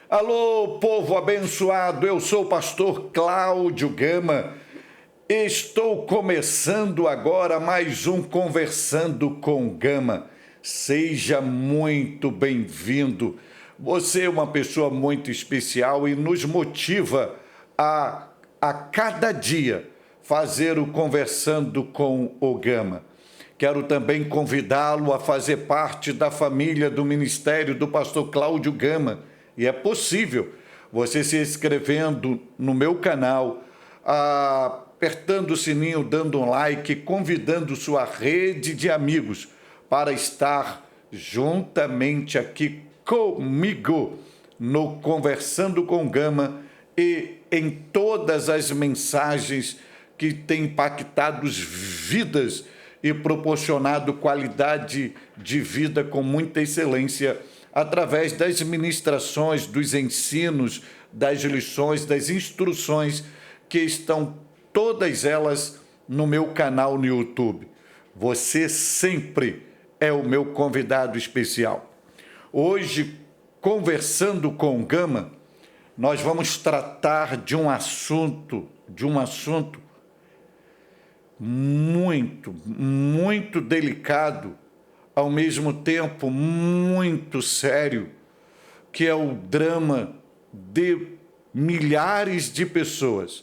Alô, povo abençoado, eu sou o pastor Cláudio Gama. Estou começando agora mais um Conversando com Gama. Seja muito bem-vindo. Você é uma pessoa muito especial e nos motiva a cada dia fazer o Conversando com o Gama. Quero também convidá-lo a fazer parte da família do Ministério do Pastor Cláudio Gama. E é possível você se inscrevendo no meu canal, apertando o sininho, dando um like, convidando sua rede de amigos para estar juntamente aqui comigo no Conversando com Gama e em todas as mensagens que têm impactado vidas e proporcionado qualidade de vida com muita excelência através das ministrações, dos ensinos, das lições, das instruções que estão todas elas no meu canal no YouTube. Você sempre é o meu convidado especial. Hoje, Conversando com Gama, nós vamos tratar de um assunto muito delicado, ao mesmo tempo muito sério, que é o drama de milhares de pessoas.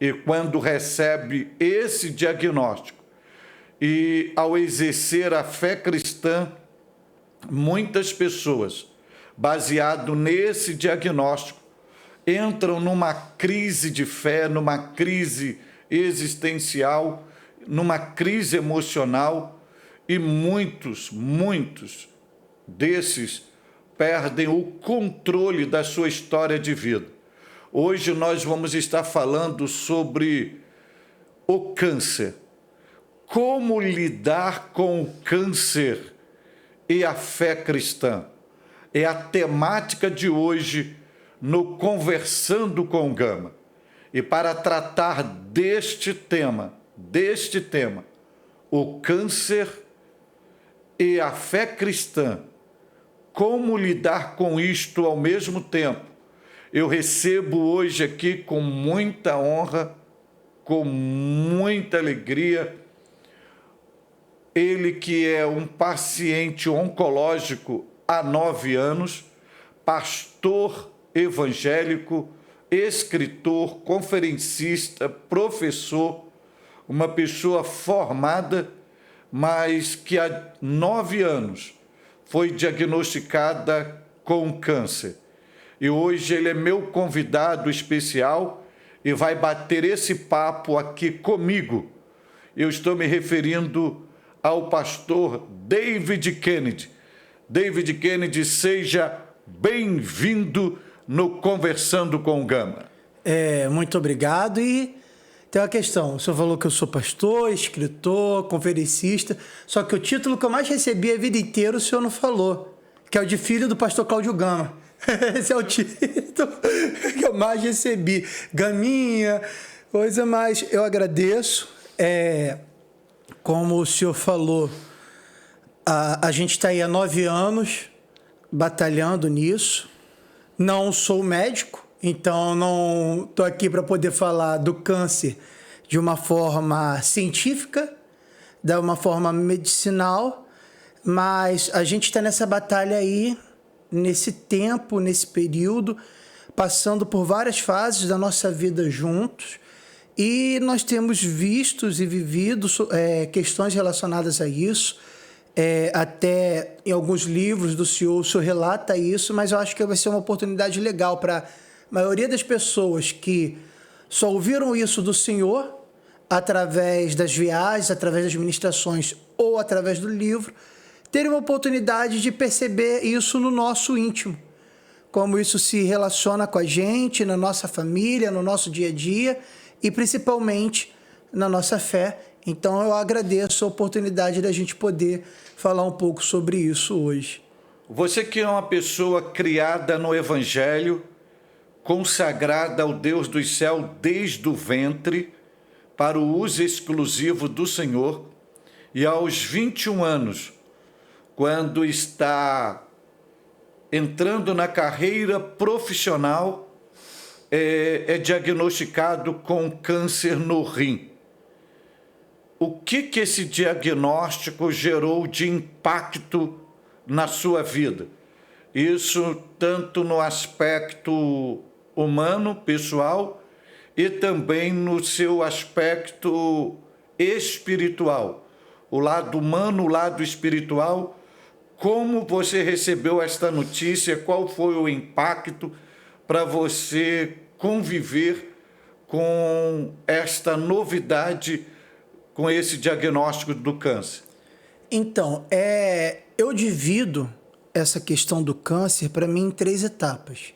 E quando recebe esse diagnóstico e ao exercer a fé cristã, muitas pessoas, baseado nesse diagnóstico, entram numa crise de fé, numa crise existencial, numa crise emocional, e muitos desses perdem o controle da sua história de vida. Hoje nós vamos estar falando sobre o câncer. Como lidar com o câncer e a fé cristã. É a temática de hoje no Conversando com Gama. E para tratar deste tema, o câncer e a fé cristã, como lidar com isto ao mesmo tempo, eu recebo hoje aqui com muita honra, com muita alegria, ele que é um paciente oncológico há 9 anos, pastor evangélico, escritor, conferencista, professor, uma pessoa formada, mas que há 9 anos foi diagnosticada com câncer. E hoje ele é meu convidado especial e vai bater esse papo aqui comigo. Eu estou me referindo ao pastor David Kennedy. David Kennedy, seja bem-vindo no Conversando com Gama. Muito obrigado. E tem uma questão, o senhor falou que eu sou pastor, escritor, conferencista, só que o título que eu mais recebi a vida inteira o senhor não falou, que é o de filho do pastor Cláudio Gama. Esse é o título que eu mais recebi. Gaminha, coisa mais. Eu agradeço. Como o senhor falou, a gente está aí há 9 anos batalhando nisso. Não sou médico, então não estou aqui para poder falar do câncer de uma forma científica, de uma forma medicinal, mas a gente está nessa batalha aí, nesse tempo, nesse período, passando por várias fases da nossa vida juntos, e nós temos visto e vivido questões relacionadas a isso. Até em alguns livros do senhor, o senhor relata isso, mas eu acho que vai ser uma oportunidade legal para a maioria das pessoas que só ouviram isso do senhor através das viagens, através das ministrações ou através do livro, terem uma oportunidade de perceber isso no nosso íntimo, como isso se relaciona com a gente, na nossa família, no nosso dia a dia e principalmente na nossa fé. Então eu agradeço a oportunidade da gente poder falar um pouco sobre isso hoje. Você que é uma pessoa criada no Evangelho, consagrada ao Deus do céu desde o ventre, para o uso exclusivo do Senhor, e aos 21 anos, quando está entrando na carreira profissional, é diagnosticado com câncer no rim. O que esse diagnóstico gerou de impacto na sua vida? Isso tanto no aspecto humano, pessoal, e também no seu aspecto espiritual. O lado humano, o lado espiritual. Como você recebeu esta notícia? Qual foi o impacto para você conviver com esta novidade, com esse diagnóstico do câncer? Então, eu divido essa questão do câncer, para mim, em 3 etapas.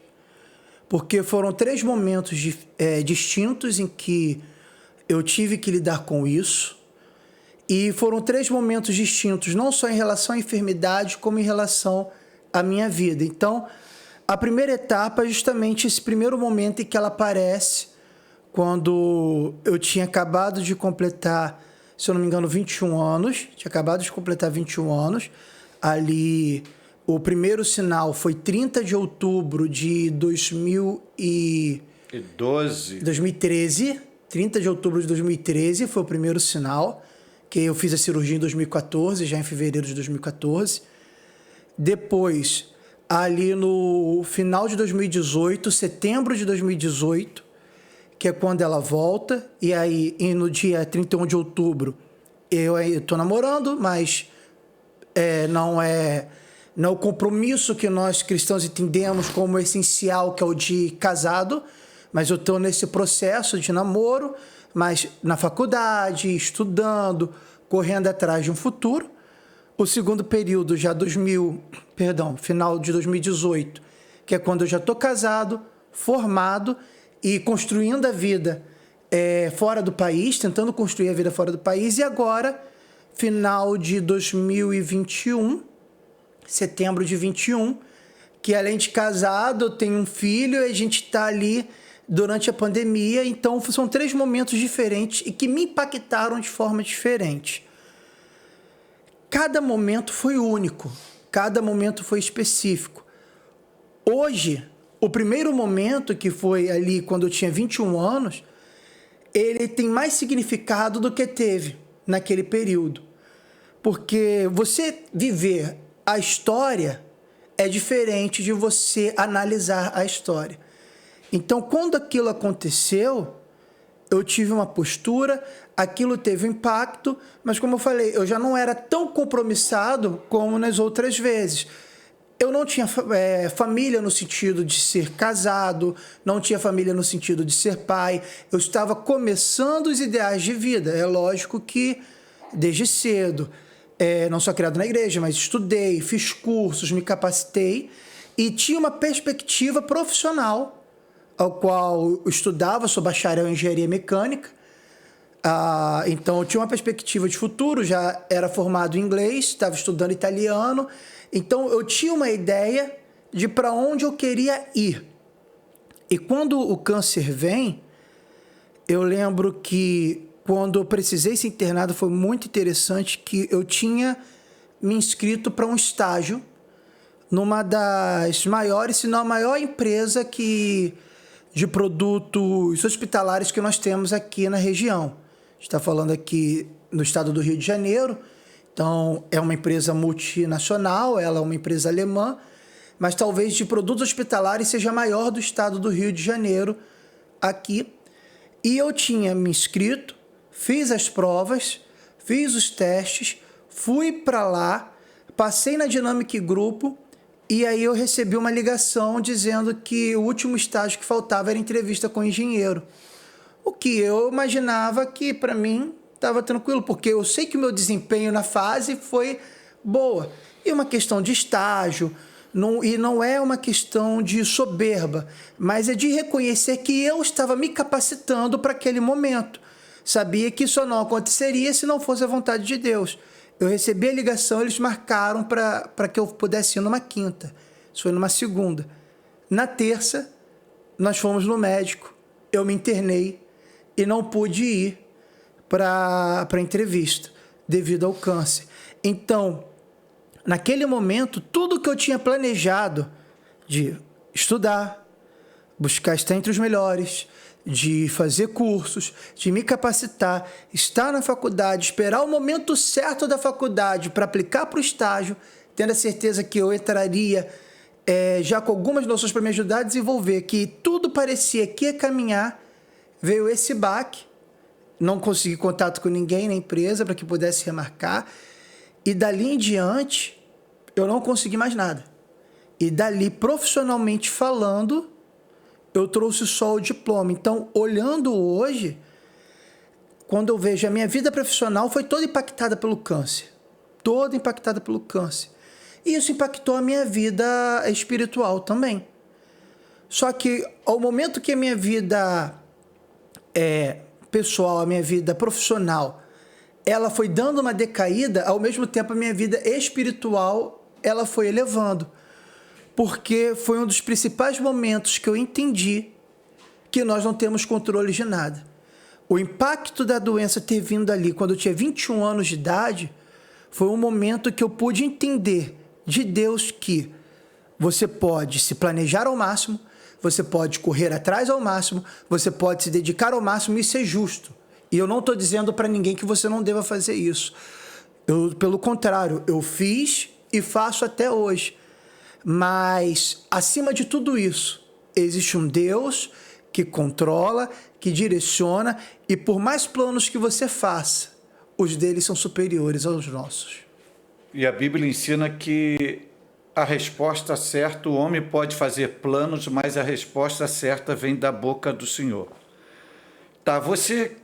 Porque foram 3 momentos distintos em que eu tive que lidar com isso. E foram 3 momentos distintos, não só em relação à enfermidade, como em relação à minha vida. Então, a primeira etapa é justamente esse primeiro momento em que ela aparece, quando eu tinha acabado de completar, se eu não me engano, 21 anos. Tinha acabado de completar 21 anos. Ali, o primeiro sinal foi 30 de outubro de 2013. 30 de outubro de 2013 foi o primeiro sinal, que eu fiz a cirurgia em 2014, já em fevereiro de 2014. Depois, ali no final de 2018, setembro de 2018, que é quando ela volta, e aí no dia 31 de outubro eu estou namorando, mas não é o compromisso que nós cristãos entendemos como essencial, que é o de casado, mas eu estou nesse processo de namoro, mas na faculdade, estudando, correndo atrás de um futuro. O segundo período, final de 2018, que é quando eu já estou casado, formado e construindo a vida fora do país, tentando construir a vida fora do país. E agora, final de 2021, setembro de 21, que além de casado, eu tenho um filho e a gente está ali durante a pandemia. Então, são 3 momentos diferentes e que me impactaram de forma diferente. Cada momento foi único, cada momento foi específico. Hoje, o primeiro momento, que foi ali quando eu tinha 21 anos, ele tem mais significado do que teve naquele período. Porque você viver a história é diferente de você analisar a história. Então, quando aquilo aconteceu, eu tive uma postura, aquilo teve um impacto, mas como eu falei, eu já não era tão compromissado como nas outras vezes. Eu não tinha família no sentido de ser casado, não tinha família no sentido de ser pai. Eu estava começando os ideais de vida. É lógico que desde cedo, não só criado na igreja, mas estudei, fiz cursos, me capacitei e tinha uma perspectiva profissional, ao qual eu estudava, sou bacharel em engenharia mecânica. Então eu tinha uma perspectiva de futuro, já era formado em inglês, estava estudando italiano. Então eu tinha uma ideia de para onde eu queria ir. E quando o câncer vem, eu lembro que quando eu precisei ser internado foi muito interessante, que eu tinha me inscrito para um estágio numa das maiores, se não a maior empresa de produtos hospitalares que nós temos aqui na região. A gente está falando aqui no estado do Rio de Janeiro. Então, é uma empresa multinacional, ela é uma empresa alemã, mas talvez de produtos hospitalares seja a maior do estado do Rio de Janeiro aqui. E eu tinha me inscrito, fiz as provas, fiz os testes, fui para lá, passei na Dynamic Grupo e aí eu recebi uma ligação dizendo que o último estágio que faltava era entrevista com o engenheiro. O que eu imaginava que, para mim, estava tranquilo, porque eu sei que o meu desempenho na fase foi boa. E uma questão de estágio, e não é uma questão de soberba, mas é de reconhecer que eu estava me capacitando para aquele momento. Sabia que isso não aconteceria se não fosse a vontade de Deus. Eu recebi a ligação, eles marcaram para que eu pudesse ir numa quinta. Isso foi numa segunda. Na terça, nós fomos no médico, eu me internei e não pude ir para a entrevista, devido ao câncer. Então, naquele momento, tudo que eu tinha planejado de estudar, buscar estar entre os melhores, de fazer cursos, de me capacitar, estar na faculdade, esperar o momento certo da faculdade para aplicar para o estágio, tendo a certeza que eu entraria já com algumas noções para me ajudar a desenvolver, que tudo parecia que ia caminhar, veio esse baque, não consegui contato com ninguém na empresa para que pudesse remarcar, e dali em diante eu não consegui mais nada. E dali, profissionalmente falando, eu trouxe só o diploma. Então, olhando hoje, quando eu vejo a minha vida profissional foi toda impactada pelo câncer. Toda impactada pelo câncer. E isso impactou a minha vida espiritual também. Só que, ao momento que a minha vida pessoal, a minha vida profissional, ela foi dando uma decaída, ao mesmo tempo a minha vida espiritual, ela foi elevando. Porque foi um dos principais momentos que eu entendi que nós não temos controle de nada. O impacto da doença ter vindo ali quando eu tinha 21 anos de idade foi um momento que eu pude entender de Deus que você pode se planejar ao máximo, você pode correr atrás ao máximo, você pode se dedicar ao máximo e ser justo. E eu não estou dizendo para ninguém que você não deva fazer isso. Pelo contrário, eu fiz e faço até hoje. Mas, acima de tudo isso, existe um Deus que controla, que direciona, e por mais planos que você faça, os deles são superiores aos nossos. E a Bíblia ensina que a resposta certa, o homem pode fazer planos, mas a resposta certa vem da boca do Senhor. Tá, você,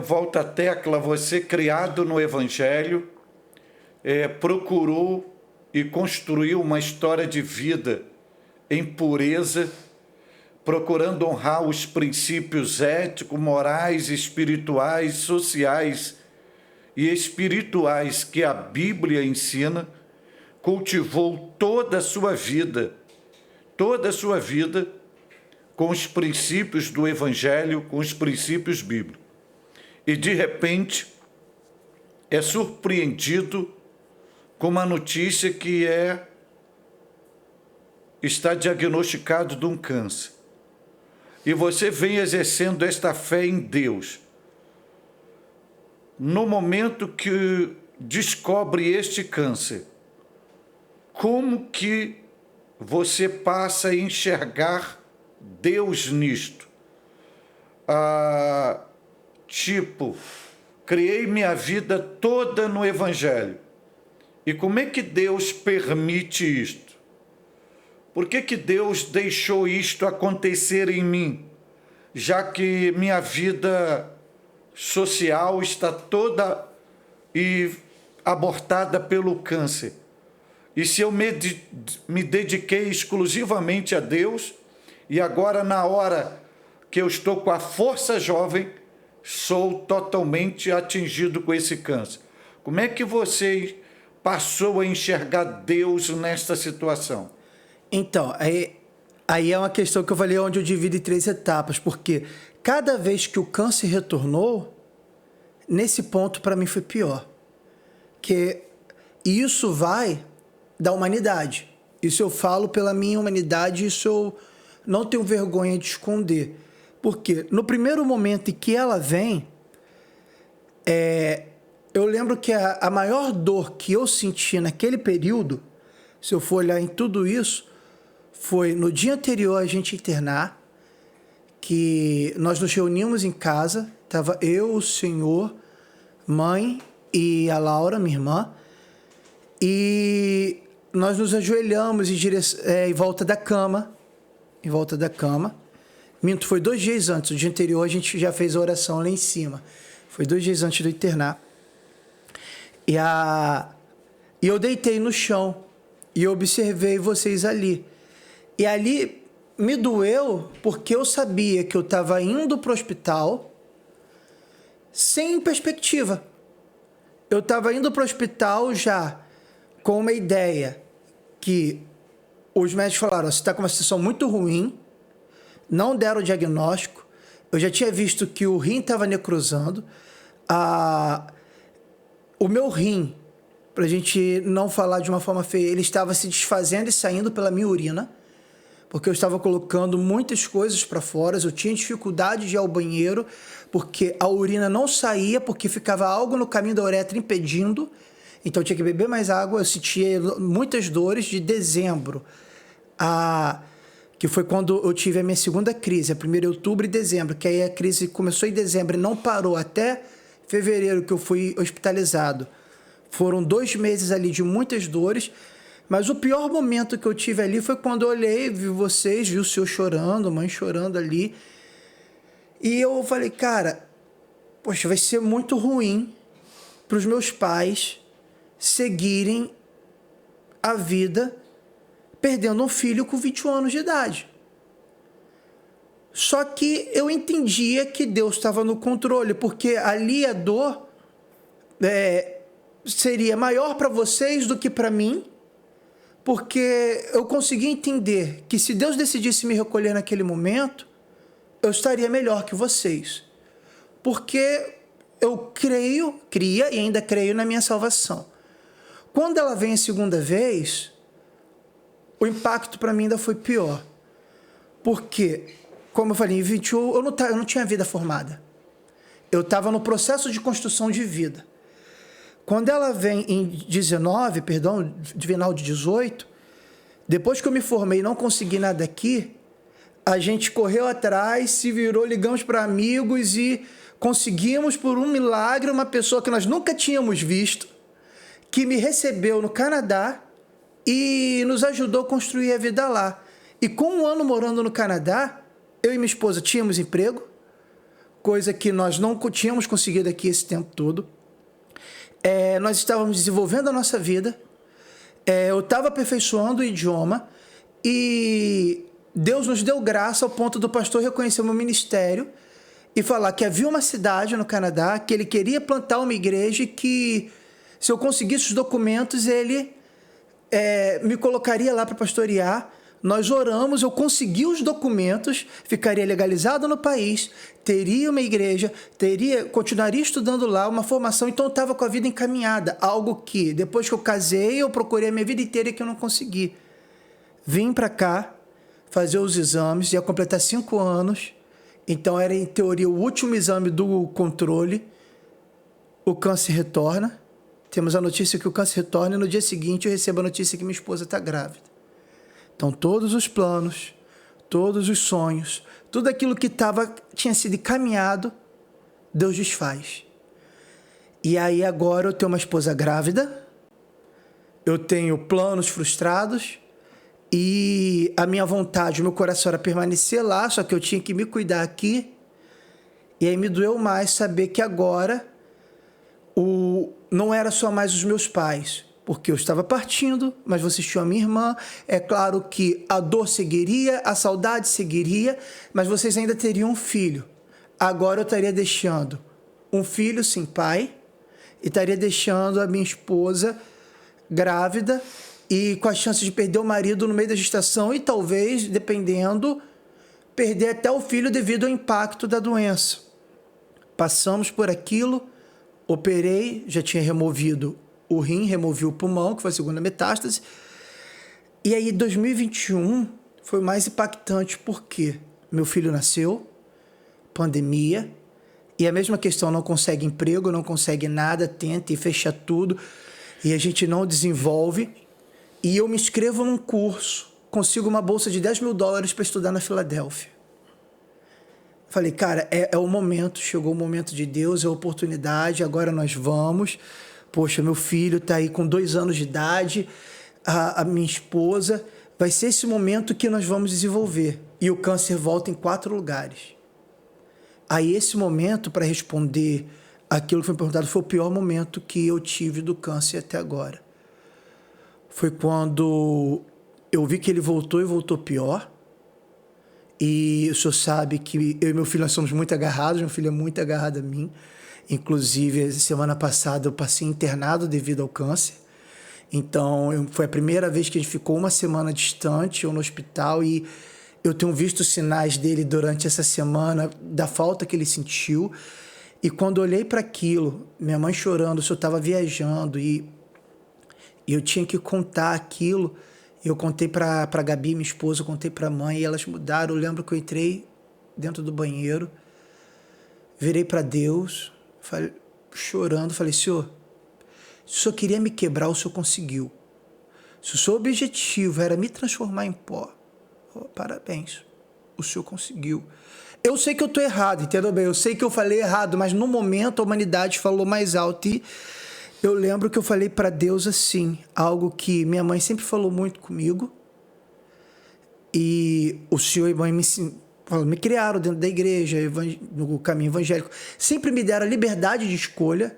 volta à tecla, você criado no Evangelho, procurou e construiu uma história de vida em pureza, procurando honrar os princípios éticos, morais, espirituais, sociais e espirituais que a Bíblia ensina, cultivou toda a sua vida com os princípios do Evangelho, com os princípios bíblicos. E de repente é surpreendido com uma notícia que está diagnosticado de um câncer. E você vem exercendo esta fé em Deus. No momento que descobre este câncer, como que você passa a enxergar Deus nisto? Criei minha vida toda no Evangelho. E como é que Deus permite isto? Por que Deus deixou isto acontecer em mim, já que minha vida social está toda abortada pelo câncer? E se eu me dediquei exclusivamente a Deus, e agora na hora que eu estou com a força jovem, sou totalmente atingido com esse câncer? Como é que você passou a enxergar Deus nesta situação? Então, aí é uma questão que eu falei onde eu divido em 3 etapas, porque cada vez que o câncer retornou, nesse ponto para mim foi pior. E isso vai da humanidade. Isso eu falo pela minha humanidade, isso eu não tenho vergonha de esconder. Porque no primeiro momento em que ela vem, eu lembro que a maior dor que eu senti naquele período, se eu for olhar em tudo isso, foi no dia anterior a gente internar, que nós nos reunimos em casa, estava eu, o senhor, mãe e a Laura, minha irmã, e nós nos ajoelhamos em volta da cama, Minto, foi 2 dias antes, o dia anterior a gente já fez a oração lá em cima, foi 2 dias antes do internar. E eu deitei no chão e eu observei vocês ali. E ali me doeu porque eu sabia que eu estava indo para o hospital sem perspectiva. Eu estava indo para o hospital já com uma ideia que os médicos falaram: você está com uma situação muito ruim, não deram o diagnóstico. Eu já tinha visto que o rim estava necrosando. O meu rim, para a gente não falar de uma forma feia, ele estava se desfazendo e saindo pela minha urina. porque eu estava colocando muitas coisas para fora, eu tinha dificuldade de ir ao banheiro, porque a urina não saía, porque ficava algo no caminho da uretra impedindo, então eu tinha que beber mais água, eu sentia muitas dores de dezembro, que foi quando eu tive a minha segunda crise, a primeira em outubro e dezembro, que aí a crise começou em dezembro e não parou até fevereiro, que eu fui hospitalizado. Foram 2 meses ali de muitas dores, mas o pior momento que eu tive ali foi quando eu olhei, vi vocês, vi o senhor chorando, a mãe chorando ali, e eu falei, cara, poxa, vai ser muito ruim para os meus pais seguirem a vida perdendo um filho com 21 anos de idade. Só que eu entendia que Deus estava no controle, porque ali a dor seria maior para vocês do que para mim, porque eu conseguia entender que se Deus decidisse me recolher naquele momento, eu estaria melhor que vocês. Porque eu cria e ainda creio na minha salvação. Quando ela vem a segunda vez, o impacto para mim ainda foi pior. Porque, como eu falei, em 21 eu não tinha vida formada. Eu estava no processo de construção de vida. Quando ela vem em 19, final de 18, depois que eu me formei e não consegui nada aqui, a gente correu atrás, se virou, ligamos para amigos e conseguimos, por um milagre, uma pessoa que nós nunca tínhamos visto, que me recebeu no Canadá e nos ajudou a construir a vida lá. E com 1 ano morando no Canadá, eu e minha esposa tínhamos emprego, coisa que nós não tínhamos conseguido aqui esse tempo todo. Nós estávamos desenvolvendo a nossa vida, eu estava aperfeiçoando o idioma e Deus nos deu graça ao ponto do pastor reconhecer o meu ministério e falar que havia uma cidade no Canadá que ele queria plantar uma igreja e que, se eu conseguisse os documentos, ele me colocaria lá para pastorear. Nós oramos, eu consegui os documentos, ficaria legalizado no país, teria uma igreja, continuaria estudando lá, uma formação, então eu estava com a vida encaminhada, algo que, depois que eu casei, eu procurei a minha vida inteira e que eu não consegui. Vim para cá, fazer os exames, ia completar 5 anos, então era, em teoria, o último exame do controle, o câncer retorna, temos a notícia que o câncer retorna e no dia seguinte eu recebo a notícia que minha esposa está grávida. Então, todos os planos, todos os sonhos, tudo aquilo que tinha sido encaminhado, Deus desfaz. E aí agora eu tenho uma esposa grávida, eu tenho planos frustrados e a minha vontade, o meu coração era permanecer lá, só que eu tinha que me cuidar aqui. E aí me doeu mais saber que agora não era só mais os meus pais, porque eu estava partindo, mas vocês tinham a minha irmã. É claro que a dor seguiria, a saudade seguiria, mas vocês ainda teriam um filho. Agora eu estaria deixando um filho sem pai e estaria deixando a minha esposa grávida e com a chance de perder o marido no meio da gestação e talvez, dependendo, perder até o filho devido ao impacto da doença. Passamos por aquilo, operei, já tinha removido o rim, removi o pulmão, que foi a segunda metástase. E aí, 2021 foi mais impactante porque meu filho nasceu, pandemia, e a mesma questão, não consegue emprego, não consegue nada, tenta e fecha tudo, e a gente não desenvolve. E eu me inscrevo num curso, consigo uma bolsa de $10 mil para estudar na Filadélfia. Falei, cara, é o momento, chegou o momento de Deus, é a oportunidade, agora nós vamos. Poxa, meu filho está aí com 2 anos de idade, a minha esposa, vai ser esse momento que nós vamos desenvolver. E o câncer volta em 4 lugares. Aí esse momento, para responder aquilo que foi perguntado, foi o pior momento que eu tive do câncer até agora. Foi quando eu vi que ele voltou e voltou pior. E o senhor sabe que eu e meu filho, nós somos muito agarrados, meu filho é muito agarrado a mim. Inclusive, semana passada eu passei internado devido ao câncer. Então, foi a primeira vez que a gente ficou uma semana distante, eu no hospital, e eu tenho visto sinais dele durante essa semana, da falta que ele sentiu. E quando eu olhei para aquilo, minha mãe chorando, o senhor estava viajando, e eu tinha que contar aquilo, Eu contei pra Gabi, minha esposa, eu contei pra mãe, e elas mudaram. Eu lembro que eu entrei dentro do banheiro, virei pra Deus, falei, chorando, falei, Senhor, se o Senhor queria me quebrar, o Senhor conseguiu. Se o seu objetivo era me transformar em pó, parabéns, o Senhor conseguiu. Eu sei que eu estou errado, entendeu bem? Eu sei que eu falei errado, mas no momento a humanidade falou mais alto. E eu lembro que eu falei para Deus assim, algo que minha mãe sempre falou muito comigo. E o Senhor e a mãe me criaram dentro da igreja, no caminho evangélico. Sempre me deram a liberdade de escolha.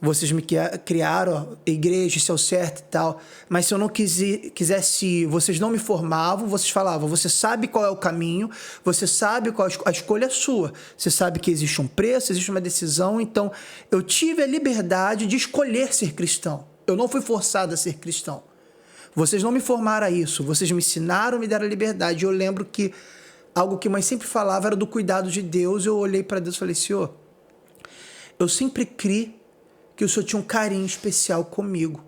Vocês me criaram, a igreja, isso é o certo e tal. Mas se eu não quisesse ir, vocês não me formavam, vocês falavam, você sabe qual é o caminho, você sabe qual a escolha é sua. Você sabe que existe um preço, existe uma decisão. Então, eu tive a liberdade de escolher ser cristão. Eu não fui forçado a ser cristão. Vocês não me formaram a isso. Vocês me ensinaram, me deram a liberdade. Eu lembro que algo que a mãe sempre falava era do cuidado de Deus. Eu olhei para Deus e falei, Senhor, eu sempre criei que o Senhor tinha um carinho especial comigo.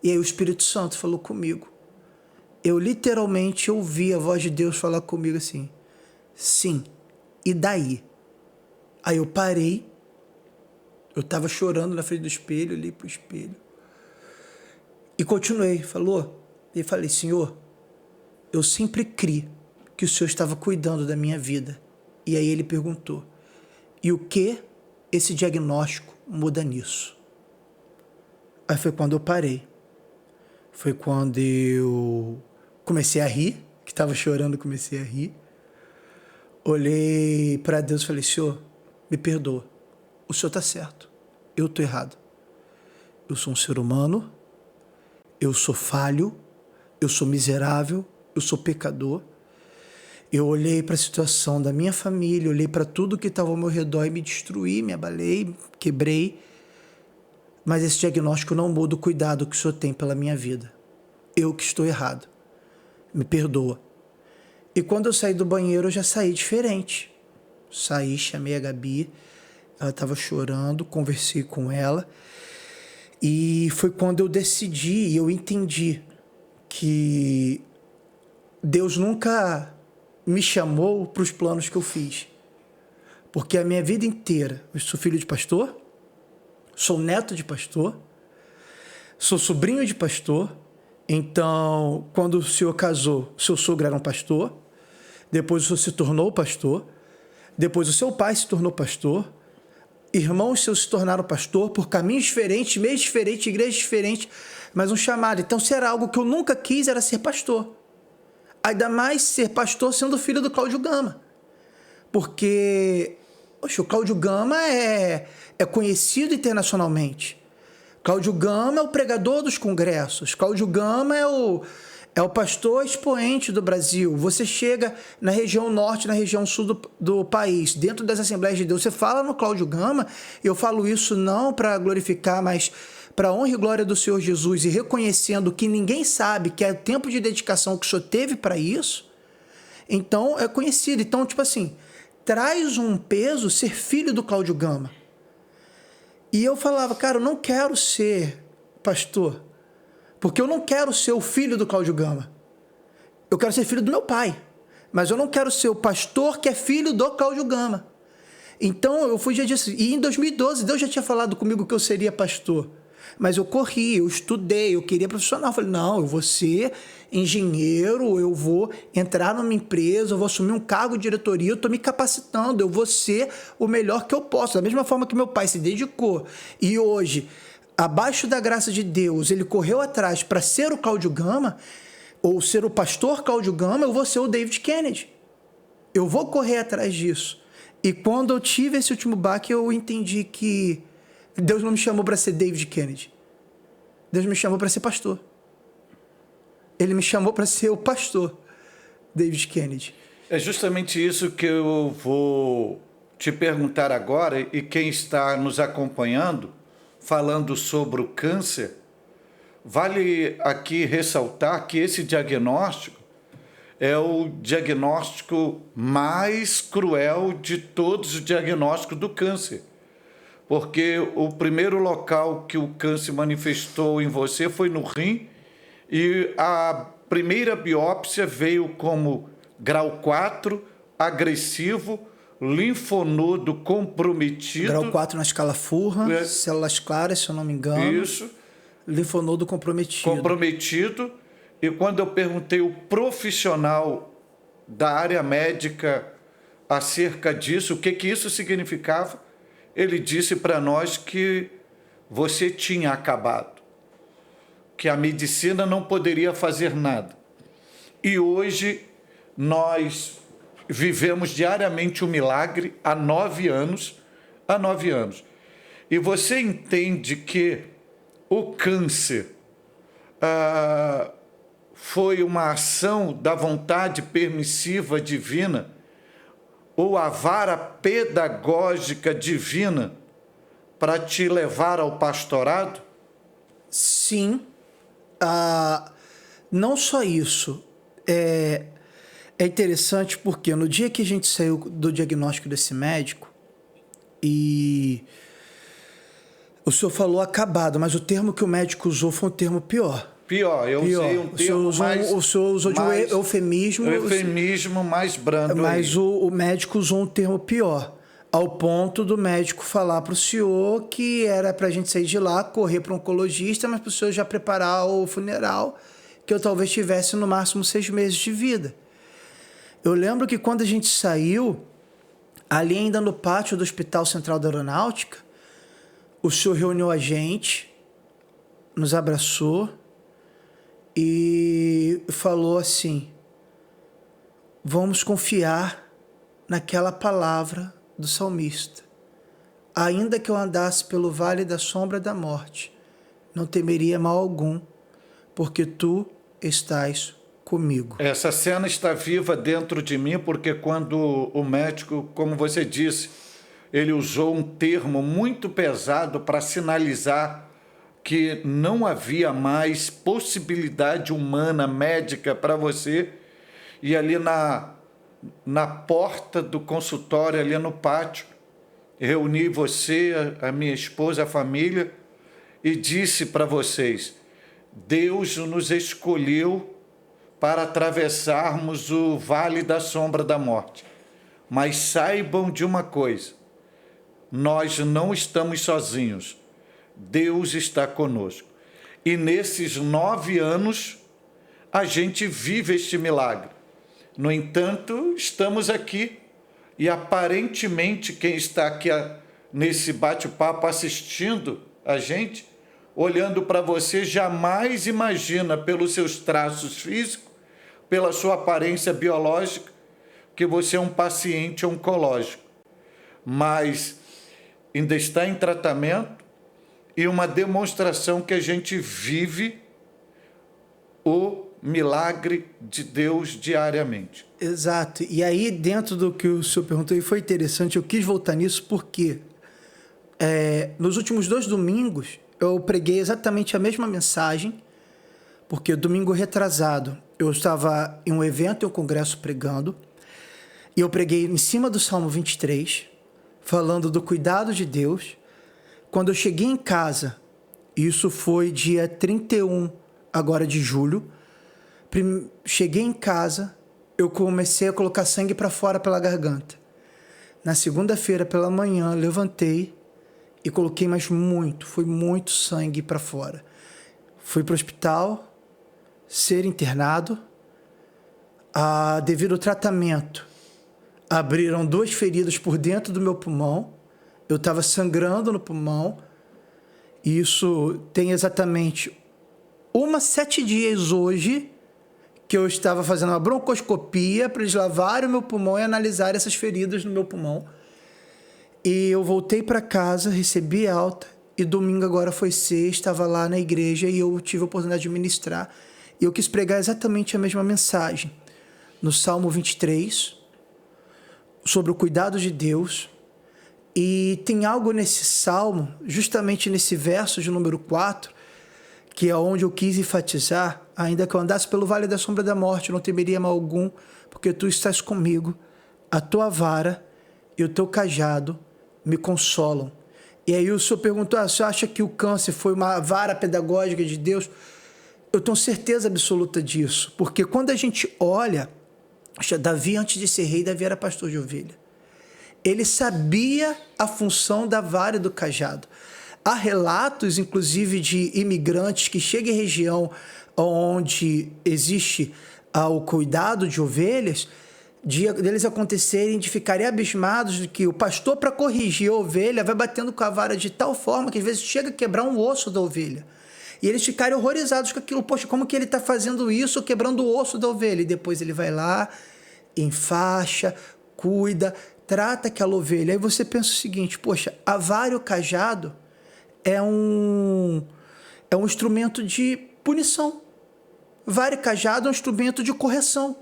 E aí o Espírito Santo falou comigo. Eu literalmente ouvi a voz de Deus falar comigo assim, sim, e daí? Aí eu parei, eu estava chorando na frente do espelho, olhei para o espelho, e continuei, falou, e falei, Senhor, eu sempre criei que o Senhor estava cuidando da minha vida. E aí ele perguntou, e o que esse diagnóstico muda nisso? Aí foi quando eu parei. Foi quando eu comecei a rir, que estava chorando, comecei a rir. Olhei para Deus e falei, Senhor, me perdoa. O Senhor está certo. Eu estou errado. Eu sou um ser humano. Eu sou falho. Eu sou miserável. Eu sou pecador. Eu olhei para a situação da minha família, olhei para tudo que estava ao meu redor e me destruí, me abalei, quebrei. Mas esse diagnóstico não muda o cuidado que o Senhor tem pela minha vida. Eu que estou errado. Me perdoa. E quando eu saí do banheiro, eu já saí diferente. Saí, chamei a Gabi, ela estava chorando, conversei com ela. E foi quando eu decidi e eu entendi que Deus nunca me chamou para os planos que eu fiz. Porque a minha vida inteira, eu sou filho de pastor, sou neto de pastor, sou sobrinho de pastor. Então, quando o senhor casou, seu sogro era um pastor, depois o senhor se tornou pastor, depois o seu pai se tornou pastor, irmãos seus se tornaram pastor, por caminhos diferentes, meios diferentes, igrejas diferentes, mas um chamado. Então, se era algo que eu nunca quis, era ser pastor. Ainda mais ser pastor sendo filho do Cláudio Gama. Porque poxa, o Cláudio Gama é conhecido internacionalmente. Cláudio Gama é o pregador dos congressos. Cláudio Gama é o pastor expoente do Brasil. Você chega na região norte, na região sul do país, dentro das Assembleias de Deus, você fala no Cláudio Gama, eu falo isso não para glorificar, mas para a honra e glória do Senhor Jesus, e reconhecendo que ninguém sabe que é o tempo de dedicação que o Senhor teve para isso, então é conhecido. Então, tipo assim, traz um peso ser filho do Cláudio Gama. E eu falava, cara, eu não quero ser pastor, porque eu não quero ser o filho do Cláudio Gama. Eu quero ser filho do meu pai, mas eu não quero ser o pastor que é filho do Cláudio Gama. Então eu fugia disso. E em 2012, Deus já tinha falado comigo que eu seria pastor. Mas eu corri, eu estudei, eu queria profissional. Eu falei, não, eu vou ser engenheiro, eu vou entrar numa empresa, eu vou assumir um cargo de diretoria, eu estou me capacitando, eu vou ser o melhor que eu posso. Da mesma forma que meu pai se dedicou. E hoje, abaixo da graça de Deus, ele correu atrás para ser o Cláudio Gama, ou ser o pastor Cláudio Gama, eu vou ser o David Kennedy. Eu vou correr atrás disso. E quando eu tive esse último baque, eu entendi que Deus não me chamou para ser David Kennedy. Deus me chamou para ser pastor. Ele me chamou para ser o pastor David Kennedy. É justamente isso que eu vou te perguntar agora, e quem está nos acompanhando, falando sobre o câncer, vale aqui ressaltar que esse diagnóstico é o diagnóstico mais cruel de todos os diagnósticos do câncer. Porque o primeiro local que o câncer manifestou em você foi no rim, e primeira biópsia veio como grau 4, agressivo, linfonodo comprometido. Grau 4 na escala Furran, células claras, se eu não me engano. Isso. Linfonodo comprometido. Comprometido. E quando eu perguntei o profissional da área médica acerca disso, o que isso significava, ele disse para nós que você tinha acabado, que a medicina não poderia fazer nada. E hoje nós vivemos diariamente um milagre há 9 anos. Há 9 anos. E você entende que o câncer foi uma ação da vontade permissiva divina, ou a vara pedagógica divina para te levar ao pastorado? Sim. Não só isso. É interessante porque no dia que a gente saiu do diagnóstico desse médico, e o senhor falou acabado, mas o termo que o médico usou foi um termo pior. Pior, usei um termo mais... O senhor usou de eufemismo. Eufemismo mais brando. Mas o médico usou um termo pior, ao ponto do médico falar para o senhor que era para a gente sair de lá, correr para um oncologista, mas para o senhor já preparar o funeral, que eu talvez tivesse no máximo 6 meses de vida. Eu lembro que quando a gente saiu, ali ainda no pátio do Hospital Central da Aeronáutica, o senhor reuniu a gente, nos abraçou e falou assim: vamos confiar naquela palavra do salmista. Ainda que eu andasse pelo vale da sombra da morte, não temeria mal algum, porque tu estás comigo. Essa cena está viva dentro de mim, porque quando o médico, como você disse, ele usou um termo muito pesado para sinalizar que não havia mais possibilidade humana, médica para você, e ali na porta do consultório, ali no pátio, reuni você, a minha esposa, a família, e disse para vocês: Deus nos escolheu para atravessarmos o vale da sombra da morte. Mas saibam de uma coisa: nós não estamos sozinhos. Deus está conosco. E nesses 9 anos, a gente vive este milagre. No entanto, estamos aqui e aparentemente quem está aqui nesse bate-papo assistindo a gente, olhando para você, jamais imagina pelos seus traços físicos, pela sua aparência biológica, que você é um paciente oncológico. Mas ainda está em tratamento e uma demonstração que a gente vive o milagre de Deus diariamente. Exato. E aí, dentro do que o senhor perguntou, e foi interessante, eu quis voltar nisso porque nos últimos 2 domingos eu preguei exatamente a mesma mensagem, porque domingo retrasado eu estava em um evento, em um congresso pregando, e eu preguei em cima do Salmo 23, falando do cuidado de Deus. Quando eu cheguei em casa, isso foi dia 31 agora de julho, cheguei em casa, eu comecei a colocar sangue para fora pela garganta. Na segunda-feira pela manhã, levantei e coloquei foi muito sangue para fora. Fui para o hospital, ser internado. Devido ao tratamento, abriram 2 feridas por dentro do meu pulmão. Eu estava sangrando no pulmão. Isso tem exatamente 7 dias hoje que eu estava fazendo uma broncoscopia para eles lavarem o meu pulmão e analisar essas feridas no meu pulmão. E eu voltei para casa, recebi alta, e domingo agora foi sexta, estava lá na igreja e eu tive a oportunidade de ministrar. E eu quis pregar exatamente a mesma mensagem. No Salmo 23, sobre o cuidado de Deus. E tem algo nesse salmo, justamente nesse verso de número 4, que é onde eu quis enfatizar: ainda que eu andasse pelo vale da sombra da morte, eu não temeria mal algum, porque tu estás comigo, a tua vara e o teu cajado me consolam. E aí o senhor perguntou: você acha que o câncer foi uma vara pedagógica de Deus? eu tenho certeza absoluta disso, porque quando a gente olha, Davi, antes de ser rei, Davi era pastor de ovelha. Ele sabia a função da vara e do cajado. Há relatos, inclusive, de imigrantes que chegam em região onde existe o cuidado de ovelhas, deles acontecerem de ficarem abismados de que o pastor, para corrigir a ovelha, vai batendo com a vara de tal forma que às vezes chega a quebrar um osso da ovelha. E eles ficarem horrorizados com aquilo. Poxa, como que ele está fazendo isso, quebrando o osso da ovelha? E depois ele vai lá, enfaixa, cuida, trata aquela ovelha. Aí você pensa o seguinte, poxa, a vara e o cajado é um instrumento de punição. Vara e cajado é um instrumento de correção.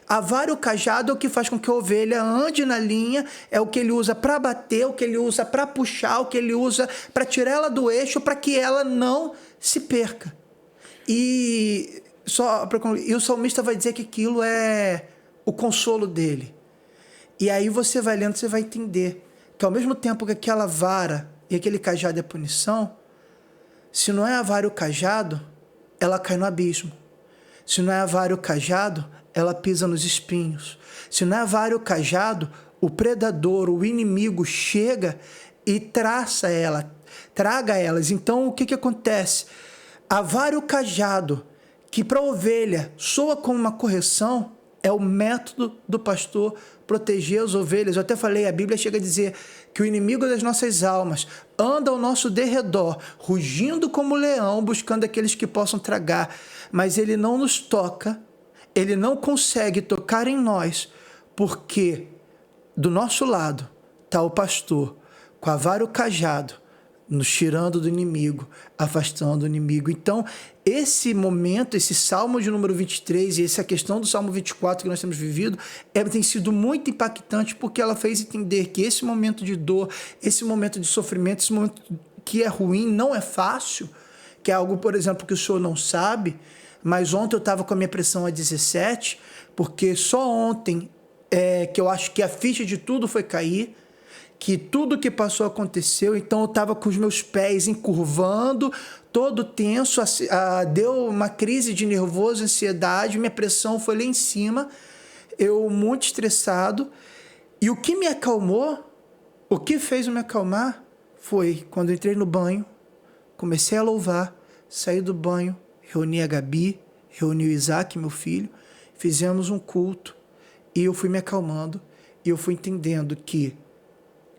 A vara e o cajado é o que faz com que a ovelha ande na linha, é o que ele usa para bater, o que ele usa para puxar, o que ele usa para tirar ela do eixo, para que ela não se perca. E o salmista vai dizer que aquilo é o consolo dele. E aí você vai lendo, você vai entender que ao mesmo tempo que aquela vara e aquele cajado é punição, se não é a vara e o cajado, ela cai no abismo. Se não é a vara e o cajado, ela pisa nos espinhos. Se não é a vara e o cajado, o predador, o inimigo chega e traga elas. Então, o que acontece? A vara e o cajado, que para a ovelha soa como uma correção, é o método do pastor proteger as ovelhas. Eu até falei, a Bíblia chega a dizer que o inimigo das nossas almas anda ao nosso derredor, rugindo como leão, buscando aqueles que possam tragar, mas ele não nos toca, ele não consegue tocar em nós, porque do nosso lado está o pastor, com a vara e o cajado, nos tirando do inimigo, afastando o inimigo. Então, esse momento, esse Salmo de número 23 e essa questão do Salmo 24 que nós temos vivido, tem sido muito impactante, porque ela fez entender que esse momento de dor, esse momento de sofrimento, esse momento que é ruim, não é fácil, que é algo, por exemplo, que o senhor não sabe, mas ontem eu estava com a minha pressão a 17, porque só ontem que eu acho que a ficha de tudo foi cair, que tudo que passou aconteceu, então eu estava com os meus pés encurvando, todo tenso, deu uma crise de nervoso, ansiedade, minha pressão foi lá em cima, eu muito estressado, e o que me acalmou, o que fez eu me acalmar, foi quando eu entrei no banho, comecei a louvar, saí do banho, reuni a Gabi, reuni o Isaac, meu filho, fizemos um culto, e eu fui me acalmando, e eu fui entendendo que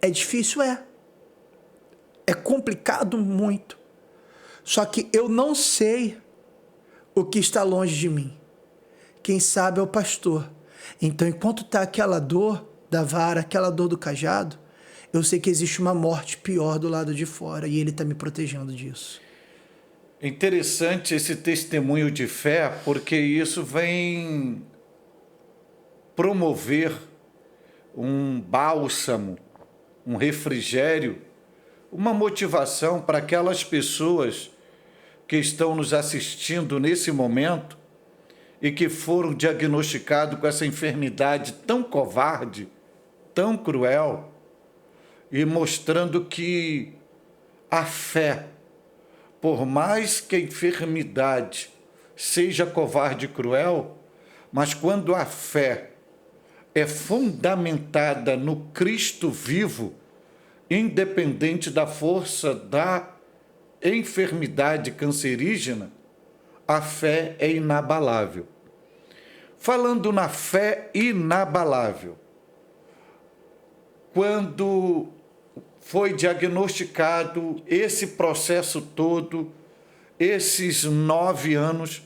é difícil, é complicado muito, só que eu não sei o que está longe de mim, quem sabe é o pastor. Então, enquanto está aquela dor da vara, aquela dor do cajado, eu sei que existe uma morte pior do lado de fora, e ele está me protegendo disso. Interessante esse testemunho de fé, porque isso vem promover um bálsamo, um refrigério, uma motivação para aquelas pessoas que estão nos assistindo nesse momento e que foram diagnosticados com essa enfermidade tão covarde, tão cruel, e mostrando que a fé, por mais que a enfermidade seja covarde e cruel, mas quando a fé é fundamentada no Cristo vivo, independente da força da enfermidade cancerígena, a fé é inabalável. Falando na fé inabalável, quando foi diagnosticado esse processo todo, esses 9 anos,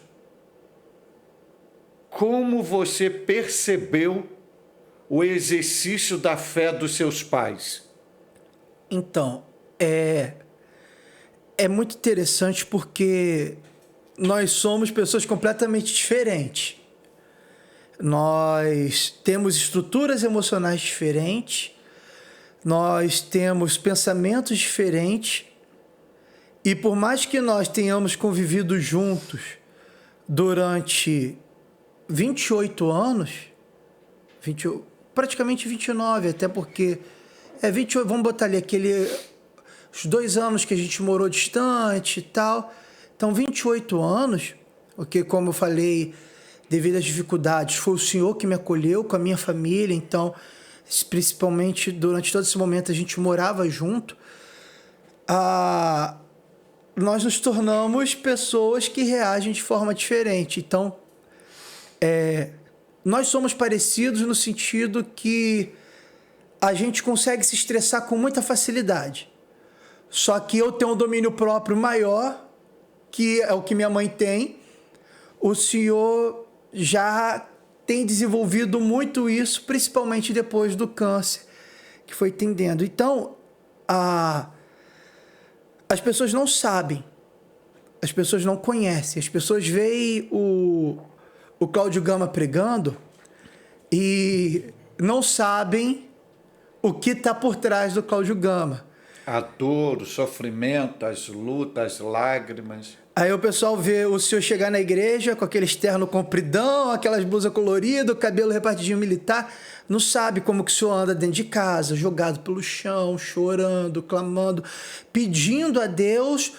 como você percebeu o exercício da fé dos seus pais? Então, é muito interessante porque nós somos pessoas completamente diferentes. Nós temos estruturas emocionais diferentes, nós temos pensamentos diferentes, e por mais que nós tenhamos convivido juntos durante 28 anos, praticamente 29, até porque 28, vamos botar ali os 2 anos que a gente morou distante e tal. Então, 28 anos, Porque, como eu falei, devido às dificuldades, foi o Senhor que me acolheu com a minha família, então, principalmente durante todo esse momento a gente morava junto, nós nos tornamos pessoas que reagem de forma diferente. Então, nós somos parecidos no sentido que a gente consegue se estressar com muita facilidade. Só que eu tenho um domínio próprio maior, que é o que minha mãe tem. O senhor já tem desenvolvido muito isso, principalmente depois do câncer que foi tendendo. Então, as pessoas não sabem, as pessoas não conhecem, as pessoas veem o Cláudio Gama pregando e não sabem o que está por trás do Cláudio Gama. A dor, o sofrimento, as lutas, as lágrimas. Aí o pessoal vê o senhor chegar na igreja com aquele externo compridão, aquelas blusas coloridas, o cabelo repartidinho militar, não sabe como que o senhor anda dentro de casa, jogado pelo chão, chorando, clamando, pedindo a Deus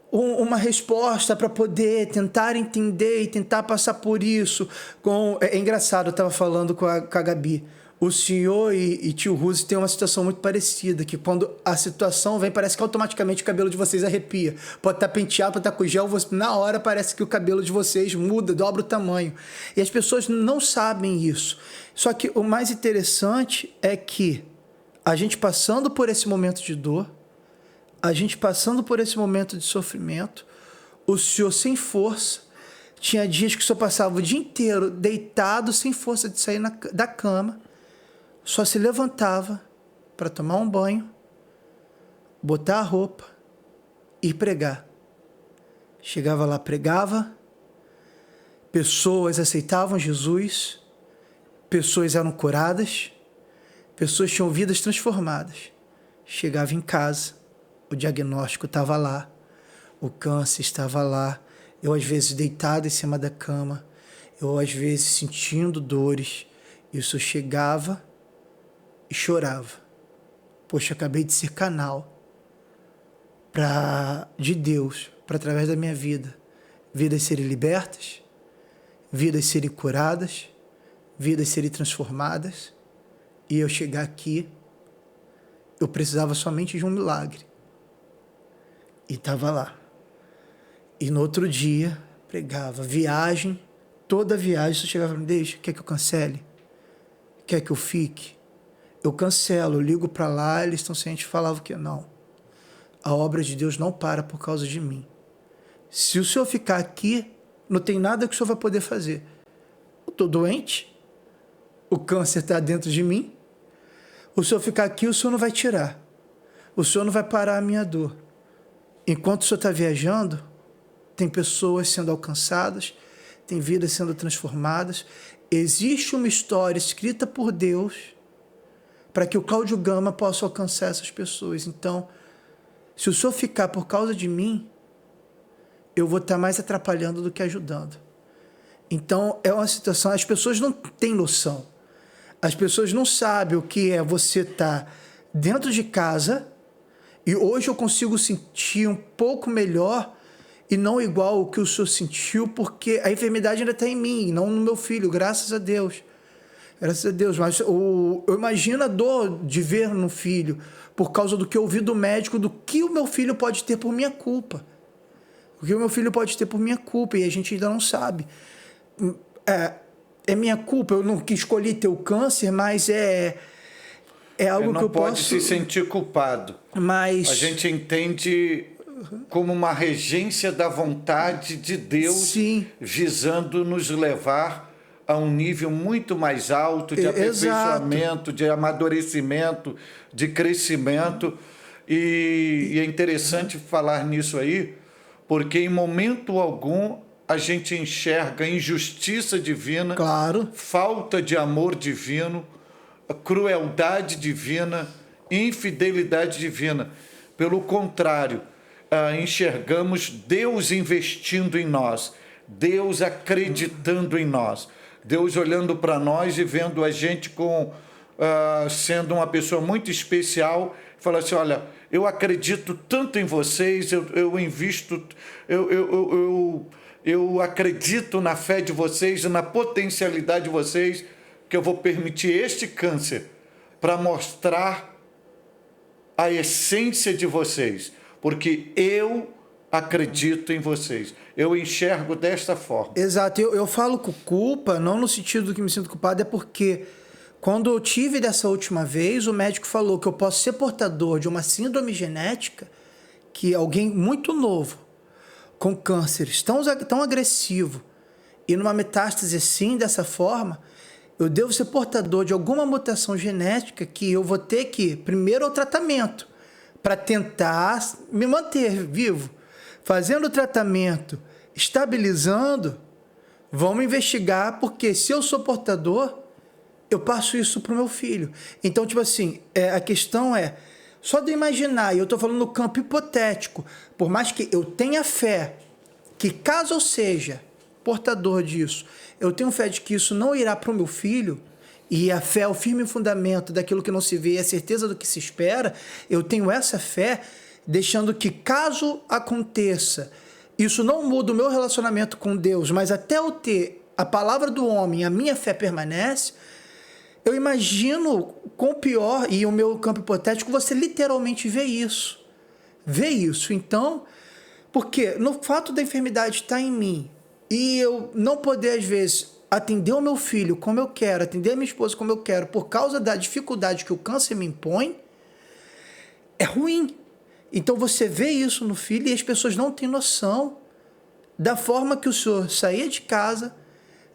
uma resposta para poder tentar entender e tentar passar por isso. É engraçado, eu estava falando com a Gabi. O senhor e tio Ruzi tem uma situação muito parecida, que quando a situação vem, parece que automaticamente o cabelo de vocês arrepia. Pode estar penteado, pode estar com gel, na hora parece que o cabelo de vocês muda, dobra o tamanho. E as pessoas não sabem isso. Só que o mais interessante é que a gente passando por esse momento de dor, a gente passando por esse momento de sofrimento, o senhor sem força, tinha dias que o senhor passava o dia inteiro deitado, sem força de sair da cama, só se levantava para tomar um banho, botar a roupa e pregar. Chegava lá, pregava, pessoas aceitavam Jesus, pessoas eram curadas, pessoas tinham vidas transformadas. Chegava em casa, o diagnóstico estava lá, o câncer estava lá, eu às vezes deitado em cima da cama, eu às vezes sentindo dores, e o senhor chegava e chorava. Poxa, acabei de ser canal de Deus, para através da minha vida, vidas serem libertas, vidas serem curadas, vidas serem transformadas, e eu chegar aqui, eu precisava somente de um milagre. E estava lá. E no outro dia, pregava, viagem, toda viagem, você chegava e me deixa, quer que eu cancele? Quer que eu fique? Eu cancelo, eu ligo para lá, eles estão cientes, falavam que não. A obra de Deus não para por causa de mim. Se o senhor ficar aqui, não tem nada que o senhor vai poder fazer. Eu estou doente, o câncer está dentro de mim, o senhor ficar aqui, o senhor não vai tirar. O senhor não vai parar a minha dor. Enquanto o senhor está viajando, tem pessoas sendo alcançadas, tem vidas sendo transformadas. Existe uma história escrita por Deus para que o Cláudio Gama possa alcançar essas pessoas. Então, se o senhor ficar por causa de mim, eu vou estar mais atrapalhando do que ajudando. Então, é uma situação... As pessoas não têm noção. As pessoas não sabem o que é você estar dentro de casa, e hoje eu consigo sentir um pouco melhor e não igual o que o senhor sentiu, porque a enfermidade ainda está em mim, não no meu filho, graças a Deus. Graças a Deus, mas eu imagino a dor de ver no filho, por causa do que eu ouvi do médico, do que o meu filho pode ter por minha culpa. O que o meu filho pode ter por minha culpa, e a gente ainda não sabe. É minha culpa, eu não escolhi ter o câncer, mas é algo que eu posso... Não pode se sentir culpado. Mas... A gente entende como uma regência da vontade de Deus, sim, visando nos levar a um nível muito mais alto de aperfeiçoamento, exato, de amadurecimento, de crescimento. E é interessante falar nisso aí, porque em momento algum a gente enxerga injustiça divina, claro, falta de amor divino, crueldade divina, infidelidade divina. Pelo contrário, enxergamos Deus investindo em nós, Deus acreditando em nós, Deus olhando para nós e vendo a gente sendo uma pessoa muito especial, fala assim, olha, eu acredito tanto em vocês, eu invisto, eu eu acredito na fé de vocês e na potencialidade de vocês, que eu vou permitir este câncer para mostrar a essência de vocês, porque eu acredito em vocês. Eu enxergo desta forma. Exato. Eu falo com culpa, não no sentido que me sinto culpado, é porque quando eu tive dessa última vez, o médico falou que eu posso ser portador de uma síndrome genética, que alguém muito novo, com cânceres tão agressivo, e numa metástase assim, dessa forma, eu devo ser portador de alguma mutação genética que eu vou ter que, primeiro, o tratamento, para tentar me manter vivo. Fazendo o tratamento, estabilizando, vamos investigar, porque se eu sou portador, eu passo isso para o meu filho. Então, tipo assim, a questão é, só de imaginar, e eu estou falando no campo hipotético, por mais que eu tenha fé, que caso eu seja portador disso, eu tenho fé de que isso não irá para o meu filho, e a fé é o firme fundamento daquilo que não se vê, é a certeza do que se espera, eu tenho essa fé, deixando que caso aconteça, isso não muda o meu relacionamento com Deus, mas até eu ter a palavra do homem, a minha fé permanece, eu imagino quão pior, e o meu campo hipotético, você literalmente vê isso. Vê isso. Então, porque no fato da enfermidade estar em mim, e eu não poder, às vezes, atender o meu filho como eu quero, atender a minha esposa como eu quero, por causa da dificuldade que o câncer me impõe, é ruim. Então você vê isso no filho e as pessoas não têm noção da forma que o senhor saía de casa,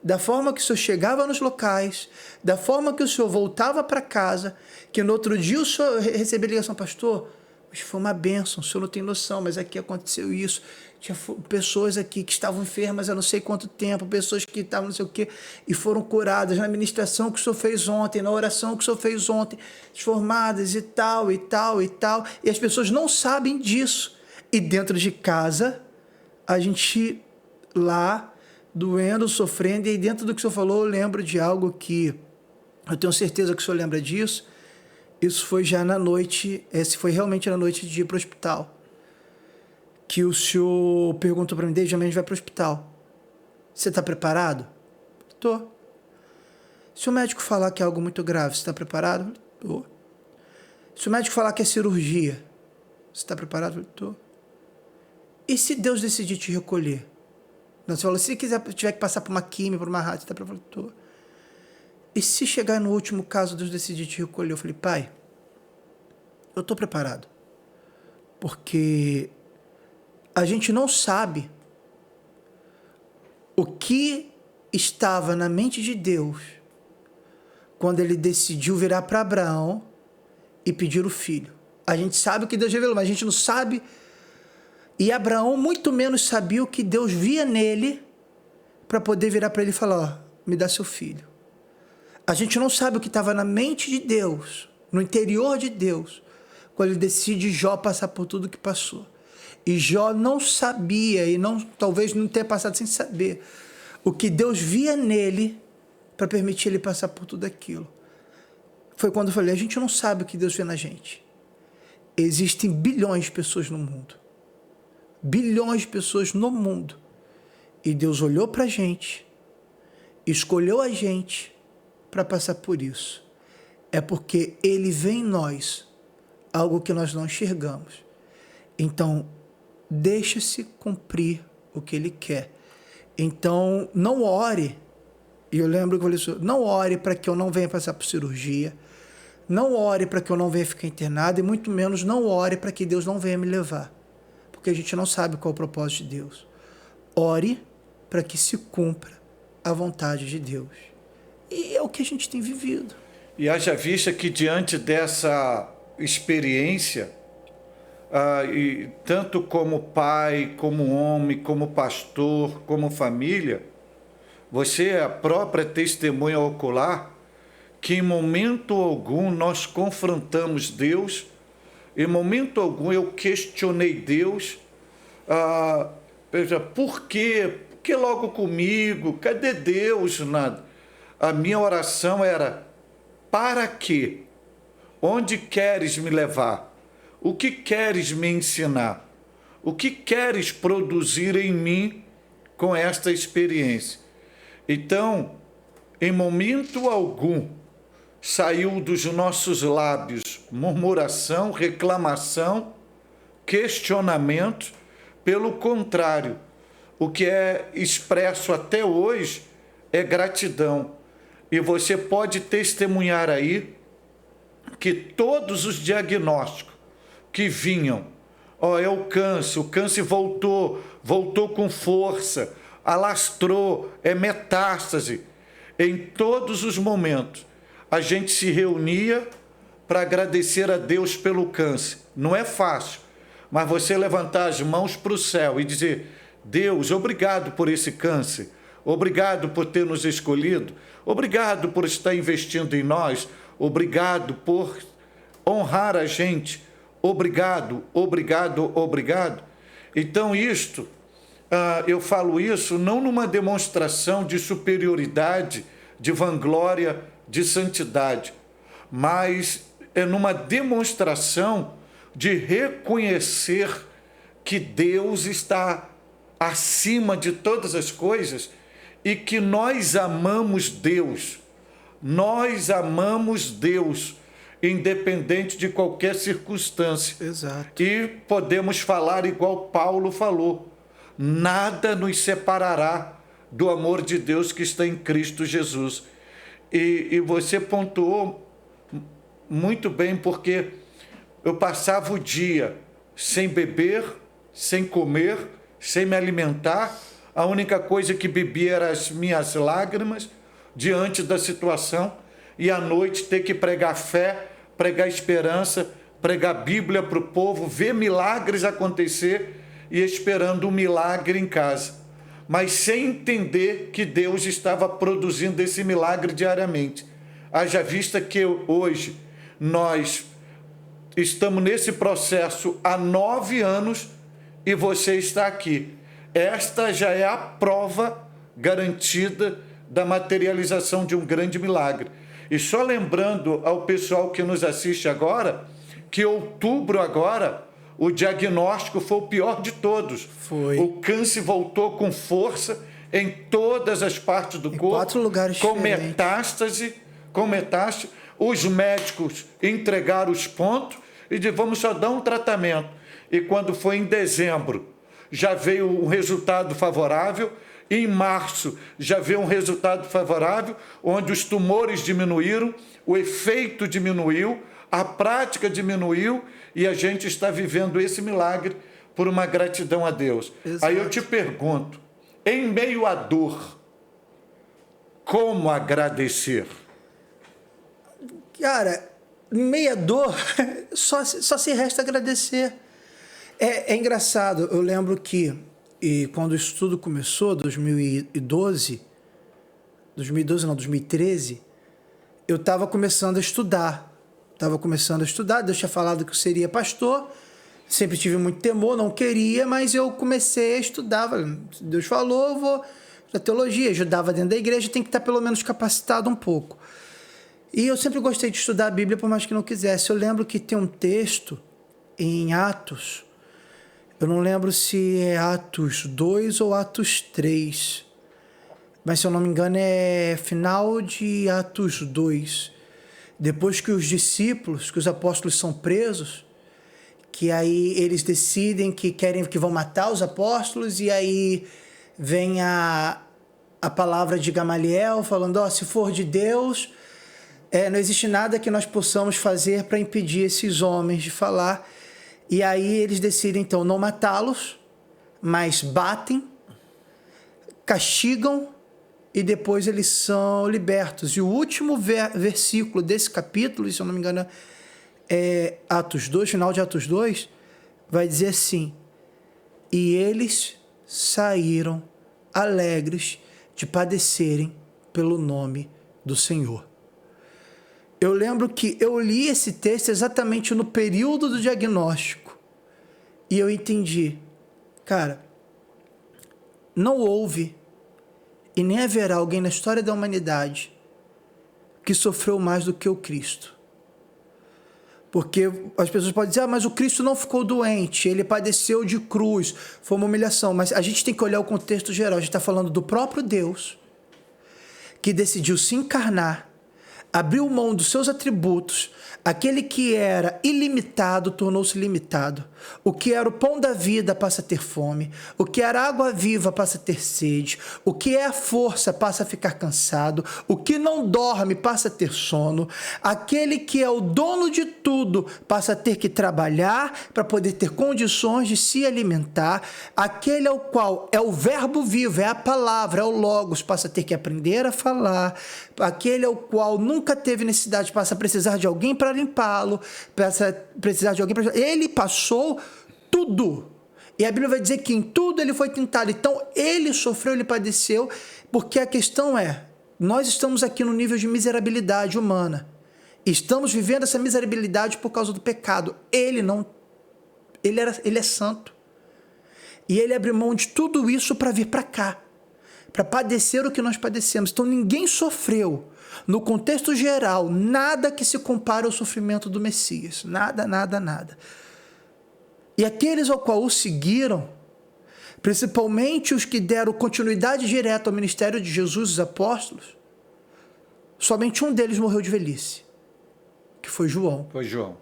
da forma que o senhor chegava nos locais, da forma que o senhor voltava para casa, que no outro dia o senhor recebia ligação, pastor, mas foi uma bênção, o senhor não tem noção, mas aqui aconteceu isso, tinha pessoas aqui que estavam enfermas há não sei quanto tempo, pessoas que estavam não sei o quê, e foram curadas na ministração que o senhor fez ontem, na oração que o senhor fez ontem, transformadas e tal, e tal, e tal, e as pessoas não sabem disso, e dentro de casa, a gente lá, doendo, sofrendo, e dentro do que o senhor falou, eu lembro de algo que, eu tenho certeza que o senhor lembra disso, isso foi já na noite, esse foi realmente na noite de ir para o hospital, que o senhor perguntou para mim, desde amanhã a gente vai para o hospital, você está preparado? Estou. Se o médico falar que é algo muito grave, você está preparado? Estou. Se o médico falar que é cirurgia, você está preparado? Estou. E se Deus decidir te recolher? Você falou, se tiver que passar por uma química, por uma rádio, você está preparado? Estou. E se chegar no último caso, Deus decidir te recolher? Eu falei, pai, eu estou preparado. Porque a gente não sabe o que estava na mente de Deus quando ele decidiu virar para Abraão e pedir o filho. A gente sabe o que Deus revelou, mas a gente não sabe. E Abraão muito menos sabia o que Deus via nele para poder virar para ele e falar, ó, me dá seu filho. A gente não sabe o que estava na mente de Deus, no interior de Deus, quando ele decide Jó passar por tudo que passou. E Jó não sabia, e talvez não tenha passado sem saber, o que Deus via nele para permitir ele passar por tudo aquilo. Foi quando eu falei, a gente não sabe o que Deus vê na gente. Existem bilhões de pessoas no mundo. Bilhões de pessoas no mundo. E Deus olhou para a gente, escolheu a gente para passar por isso. É porque ele vê em nós algo que nós não enxergamos. Então, deixa-se cumprir o que ele quer. Então, não ore. E eu lembro que eu falei isso, não ore para que eu não venha passar por cirurgia. Não ore para que eu não venha ficar internado. E muito menos não ore para que Deus não venha me levar. Porque a gente não sabe qual é o propósito de Deus. Ore para que se cumpra a vontade de Deus. E é o que a gente tem vivido. E haja vista que diante dessa experiência, e tanto como pai, como homem, como pastor, como família, você é a própria testemunha ocular que em momento algum nós confrontamos Deus, em momento algum eu questionei Deus, por quê? Por que logo comigo? Cadê Deus? Nada. A minha oração era, para quê? Onde queres me levar? O que queres me ensinar? O que queres produzir em mim com esta experiência. Então, em momento algum, saiu dos nossos lábios murmuração, reclamação, questionamento. Pelo contrário, o que é expresso até hoje é gratidão. E você pode testemunhar aí que todos os diagnósticos que vinham, é o câncer voltou com força, alastrou, é metástase. Em todos os momentos, a gente se reunia para agradecer a Deus pelo câncer. Não é fácil, mas você levantar as mãos para o céu e dizer: Deus, obrigado por esse câncer, obrigado por ter nos escolhido, obrigado por estar investindo em nós, obrigado por honrar a gente, obrigado, obrigado, obrigado. Então eu falo isso não numa demonstração de superioridade, de vanglória, de santidade, mas é numa demonstração de reconhecer que Deus está acima de todas as coisas e que nós amamos Deus. Nós amamos Deus, independente de qualquer circunstância. Exato. E podemos falar igual Paulo falou: nada nos separará do amor de Deus que está em Cristo Jesus. E você pontuou muito bem, porque eu passava o dia sem beber, sem comer, sem me alimentar. A única coisa que bebia eram as minhas lágrimas diante da situação. E à noite ter que pregar fé, pregar esperança, pregar Bíblia para o povo, ver milagres acontecer e esperando um milagre em casa. Mas sem entender que Deus estava produzindo esse milagre diariamente. Haja vista que hoje nós estamos nesse processo há 9 anos e você está aqui. Esta já é a prova garantida da materialização de um grande milagre. E só lembrando ao pessoal que nos assiste agora, que outubro agora, o diagnóstico foi o pior de todos. Foi. O câncer voltou com força em todas as partes do corpo. 4 lugares com diferentes. metástase. Os médicos entregaram os pontos e disseram: vamos só dar um tratamento. E quando foi em dezembro, já veio um resultado favorável. Em março, já veio um resultado favorável, onde os tumores diminuíram, o efeito diminuiu, a prática diminuiu, e a gente está vivendo esse milagre por uma gratidão a Deus. Exato. Aí eu te pergunto, em meio à dor, como agradecer? Cara, em meio à dor, só se resta agradecer. É engraçado, eu lembro que quando o estudo começou, 2013, eu estava começando a estudar. Deus tinha falado que eu seria pastor, sempre tive muito temor, não queria, mas eu comecei a estudar. Deus falou, eu vou para teologia, ajudava dentro da igreja, tem que estar pelo menos capacitado um pouco. E eu sempre gostei de estudar a Bíblia, por mais que não quisesse. Eu lembro que tem um texto em Atos, eu não lembro se é Atos 2 ou Atos 3, mas se eu não me engano é final de Atos 2. Depois que os discípulos, que os apóstolos são presos, que aí eles decidem que vão matar os apóstolos, e aí vem a palavra de Gamaliel falando: se for de Deus, não existe nada que nós possamos fazer para impedir esses homens de falar. E aí eles decidem então não matá-los, mas batem, castigam, e depois eles são libertos. E o último versículo desse capítulo, se eu não me engano, é Atos 2, final de Atos 2, vai dizer assim: e eles saíram alegres de padecerem pelo nome do Senhor. Eu lembro que eu li esse texto exatamente no período do diagnóstico, e eu entendi, cara, não houve e nem haverá alguém na história da humanidade que sofreu mais do que o Cristo. Porque as pessoas podem dizer, mas o Cristo não ficou doente, ele padeceu de cruz, foi uma humilhação. Mas a gente tem que olhar o contexto geral. A gente está falando do próprio Deus, que decidiu se encarnar, abriu mão dos seus atributos. Aquele que era ilimitado tornou-se limitado. O que era o pão da vida passa a ter fome. O que era água viva passa a ter sede. O que é a força passa a ficar cansado. O que não dorme passa a ter sono. Aquele que é o dono de tudo passa a ter que trabalhar para poder ter condições de se alimentar. Aquele ao qual é o verbo vivo, é a palavra, é o logos, passa a ter que aprender a falar. Aquele ao qual nunca teve necessidade passa a precisar de alguém para limpá-lo, precisar de alguém para... Ele passou tudo. E a Bíblia vai dizer que em tudo ele foi tentado. Então, ele sofreu, ele padeceu, porque a questão é, nós estamos aqui no nível de miserabilidade humana. Estamos vivendo essa miserabilidade por causa do pecado. Ele não. Ele é santo. E ele abriu mão de tudo isso para vir para cá, para padecer o que nós padecemos. Então, ninguém sofreu, no contexto geral, nada que se compare ao sofrimento do Messias. Nada, nada, nada. E aqueles ao qual o seguiram, principalmente os que deram continuidade direta ao ministério de Jesus, os apóstolos, somente um deles morreu de velhice, que foi João. Foi João.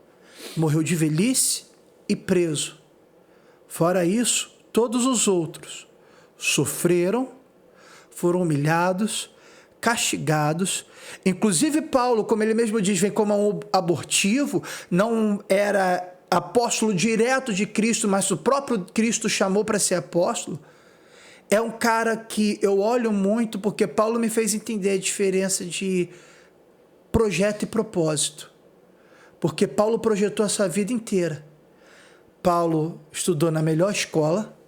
Morreu de velhice e preso. Fora isso, todos os outros sofreram, foram humilhados, castigados. Inclusive Paulo, como ele mesmo diz, vem como um abortivo, não era apóstolo direto de Cristo, mas o próprio Cristo chamou para ser apóstolo. É um cara que eu olho muito, porque Paulo me fez entender a diferença de projeto e propósito. Porque Paulo projetou a sua vida inteira. Paulo estudou na melhor escola,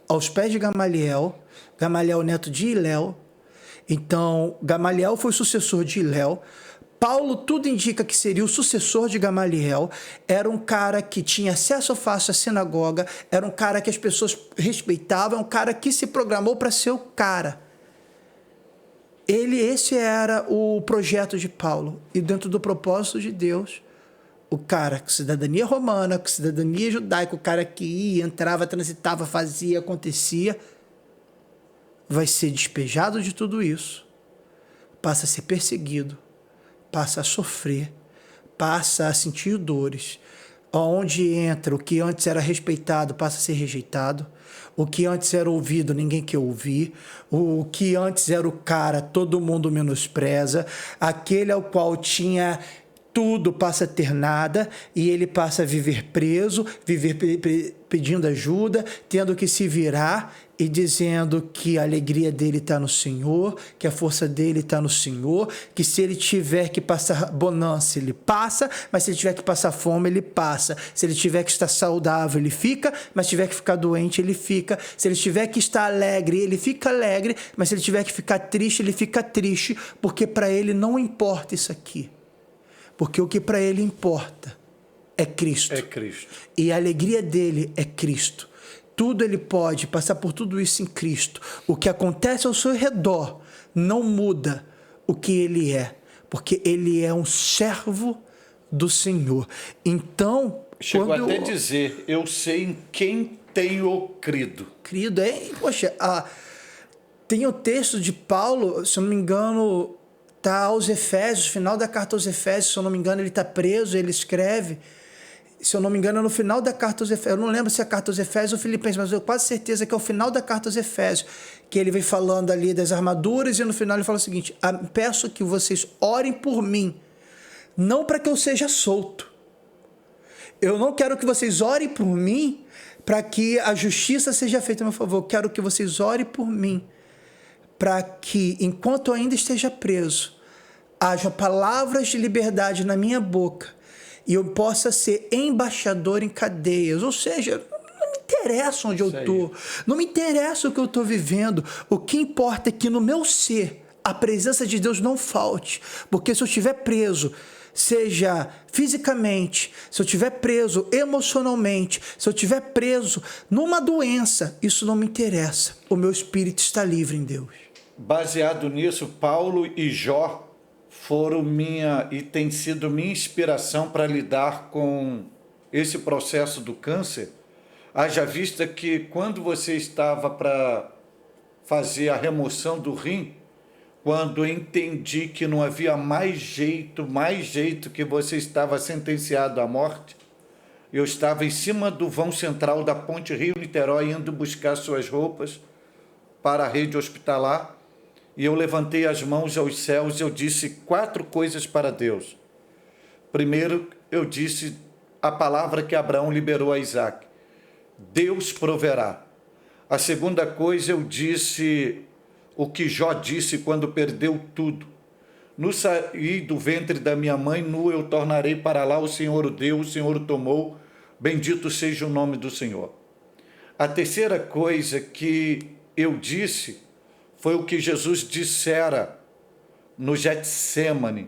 aos pés de Gamaliel, Gamaliel neto de Hilel. Então, Gamaliel foi sucessor de Hilel. Paulo, tudo indica que seria o sucessor de Gamaliel. Era um cara que tinha acesso fácil à sinagoga, era um cara que as pessoas respeitavam, um cara que se programou para ser o cara. Esse era o projeto de Paulo. E dentro do propósito de Deus, o cara com cidadania romana, com cidadania judaica, o cara que ia, entrava, transitava, fazia, acontecia, vai ser despejado de tudo isso, passa a ser perseguido, passa a sofrer, passa a sentir dores. Onde entra o que antes era respeitado passa a ser rejeitado. O que antes era ouvido, ninguém quer ouvir. O que antes era o cara, todo mundo menospreza. Aquele ao qual tinha tudo passa a ter nada, e ele passa a viver preso, viver pedindo ajuda, tendo que se virar e dizendo que a alegria dele está no Senhor, que a força dele está no Senhor, que se ele tiver que passar bonança, ele passa, mas se ele tiver que passar fome, ele passa. Se ele tiver que estar saudável, ele fica, mas se tiver que ficar doente, ele fica. Se ele tiver que estar alegre, ele fica alegre, mas se ele tiver que ficar triste, ele fica triste, porque para ele não importa isso aqui. Porque o que para ele importa é Cristo. É Cristo. E a alegria dele é Cristo. Tudo ele pode passar por tudo isso em Cristo. O que acontece ao seu redor não muda o que ele é, porque ele é um servo do Senhor. Então, chegou até a dizer, eu sei em quem tenho crido. Crido, poxa, tem o texto de Paulo, se eu não me engano, está aos Efésios, final da carta aos Efésios, se eu não me engano, ele está preso, ele escreve, se eu não me engano, é no final da carta aos Efésios, eu não lembro se é a carta aos Efésios ou Filipenses, mas eu tenho quase certeza que é o final da carta aos Efésios, que ele vem falando ali das armaduras, e no final ele fala o seguinte, peço que vocês orem por mim, não para que eu seja solto. Eu não quero que vocês orem por mim para que a justiça seja feita a meu favor, eu quero que vocês orem por mim, para que, enquanto eu ainda esteja preso, haja palavras de liberdade na minha boca e eu possa ser embaixador em cadeias. Ou seja, não me interessa onde eu estou, não me interessa o que eu estou vivendo. O que importa é que no meu ser a presença de Deus não falte, porque se eu estiver preso, seja fisicamente, se eu estiver preso emocionalmente, se eu estiver preso numa doença, isso não me interessa. O meu espírito está livre em Deus. Baseado nisso, Paulo e Jó foram tem sido minha inspiração para lidar com esse processo do câncer. Haja vista que quando você estava para fazer a remoção do rim, quando eu entendi que não havia mais jeito que você estava sentenciado à morte, eu estava em cima do vão central da Ponte Rio-Niterói indo buscar suas roupas para a rede hospitalar, e eu levantei as mãos aos céus e eu disse 4 coisas para Deus. Primeiro, eu disse a palavra que Abraão liberou a Isaac: Deus proverá. A segunda coisa, eu disse o que Jó disse quando perdeu tudo: no sair do ventre da minha mãe, nu eu tornarei para lá, o Senhor o deu, o Senhor o tomou, bendito seja o nome do Senhor. A terceira coisa que eu disse foi o que Jesus dissera no Getsêmani: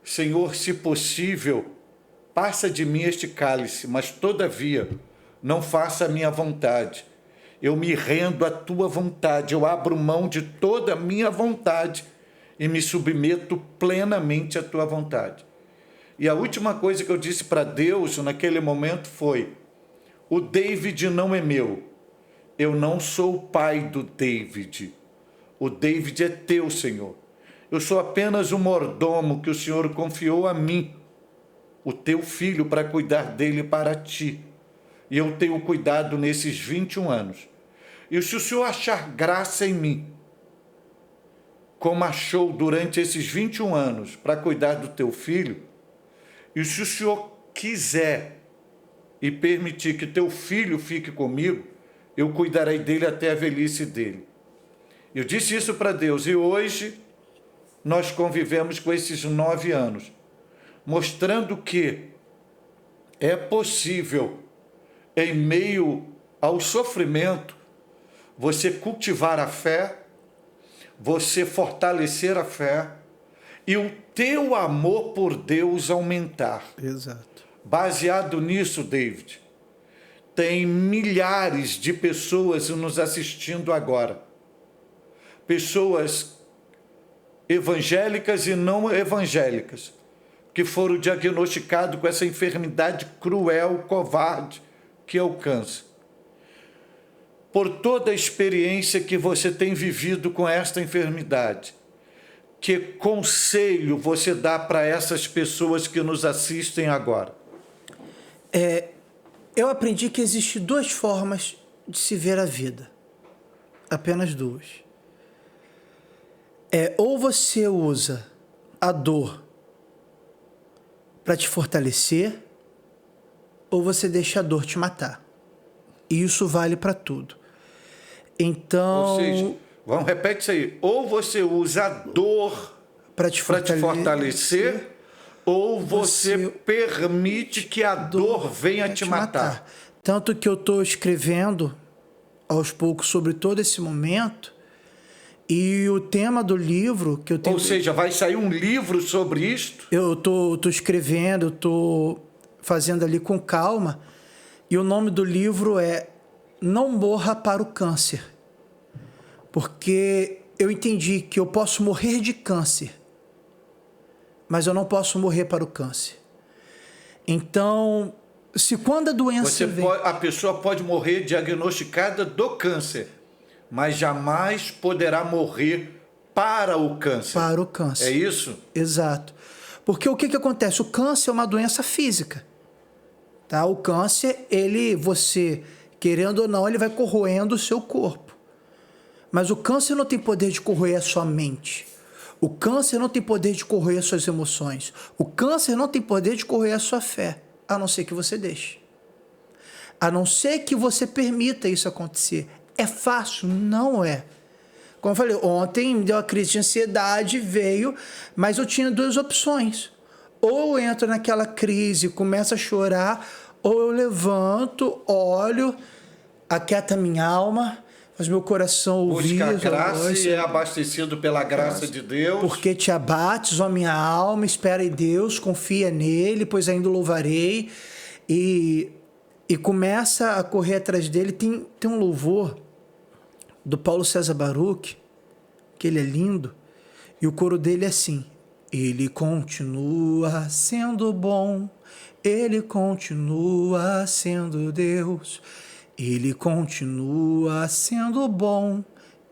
Senhor, se possível, passa de mim este cálice, mas todavia não faça a minha vontade. Eu me rendo à tua vontade, eu abro mão de toda a minha vontade e me submeto plenamente à tua vontade. E a última coisa que eu disse para Deus naquele momento foi: o David não é meu, eu não sou o pai do David, o David é teu, Senhor. Eu sou apenas um mordomo que o Senhor confiou a mim, o teu filho, para cuidar dele para ti. E eu tenho cuidado nesses 21 anos. E se o Senhor achar graça em mim, como achou durante esses 21 anos para cuidar do teu filho, e se o Senhor quiser e permitir que teu filho fique comigo, eu cuidarei dele até a velhice dele. Eu disse isso para Deus, e hoje nós convivemos com esses 9 anos, mostrando que é possível, em meio ao sofrimento, você cultivar a fé, você fortalecer a fé e o teu amor por Deus aumentar. Exato. Baseado nisso, David, tem milhares de pessoas nos assistindo agora. Pessoas evangélicas e não evangélicas, que foram diagnosticados com essa enfermidade cruel, covarde, que é o câncer. Por toda a experiência que você tem vivido com esta enfermidade, que conselho você dá para essas pessoas que nos assistem agora? Eu aprendi que existem 2 formas de se ver a vida. Apenas 2. Ou você usa a dor para te fortalecer, ou você deixa a dor te matar. E isso vale para tudo. Então... Ou seja, repete isso aí. Ou você usa a dor para te fortalecer, ou você permite que a dor venha te matar. Tanto que eu estou escrevendo aos poucos sobre todo esse momento, e o tema do livro que eu tenho... Ou seja, vai sair um livro sobre isto? Eu tô escrevendo, eu estou fazendo ali com calma, e o nome do livro é Não Morra para o Câncer. Porque eu entendi que eu posso morrer de câncer, mas eu não posso morrer para o câncer. Então, se quando a doença a pessoa pode morrer diagnosticada do câncer, mas jamais poderá morrer para o câncer. Para o câncer. É isso? Exato. Porque o que acontece? O câncer é uma doença física. Tá? O câncer, você, querendo ou não, ele vai corroendo o seu corpo. Mas o câncer não tem poder de corroer a sua mente. O câncer não tem poder de corroer as suas emoções. O câncer não tem poder de corroer a sua fé, a não ser que você deixe. A não ser que você permita isso acontecer. É fácil? Não é. Como eu falei, ontem me deu uma crise de ansiedade, veio, mas eu tinha 2 opções. Ou eu entro naquela crise, começo a chorar, ou eu levanto, olho, aquieta minha alma, faz meu coração ouvir. Busca a graça e é abastecido pela graça de Deus. Porque te abates, ó minha alma, espera em Deus, confia nele, pois ainda o louvarei. E começa a correr atrás dele. Tem um louvor do Paulo César Baruch, que ele é lindo, e o coro dele é assim: Ele continua sendo bom, Ele continua sendo Deus, Ele continua sendo bom,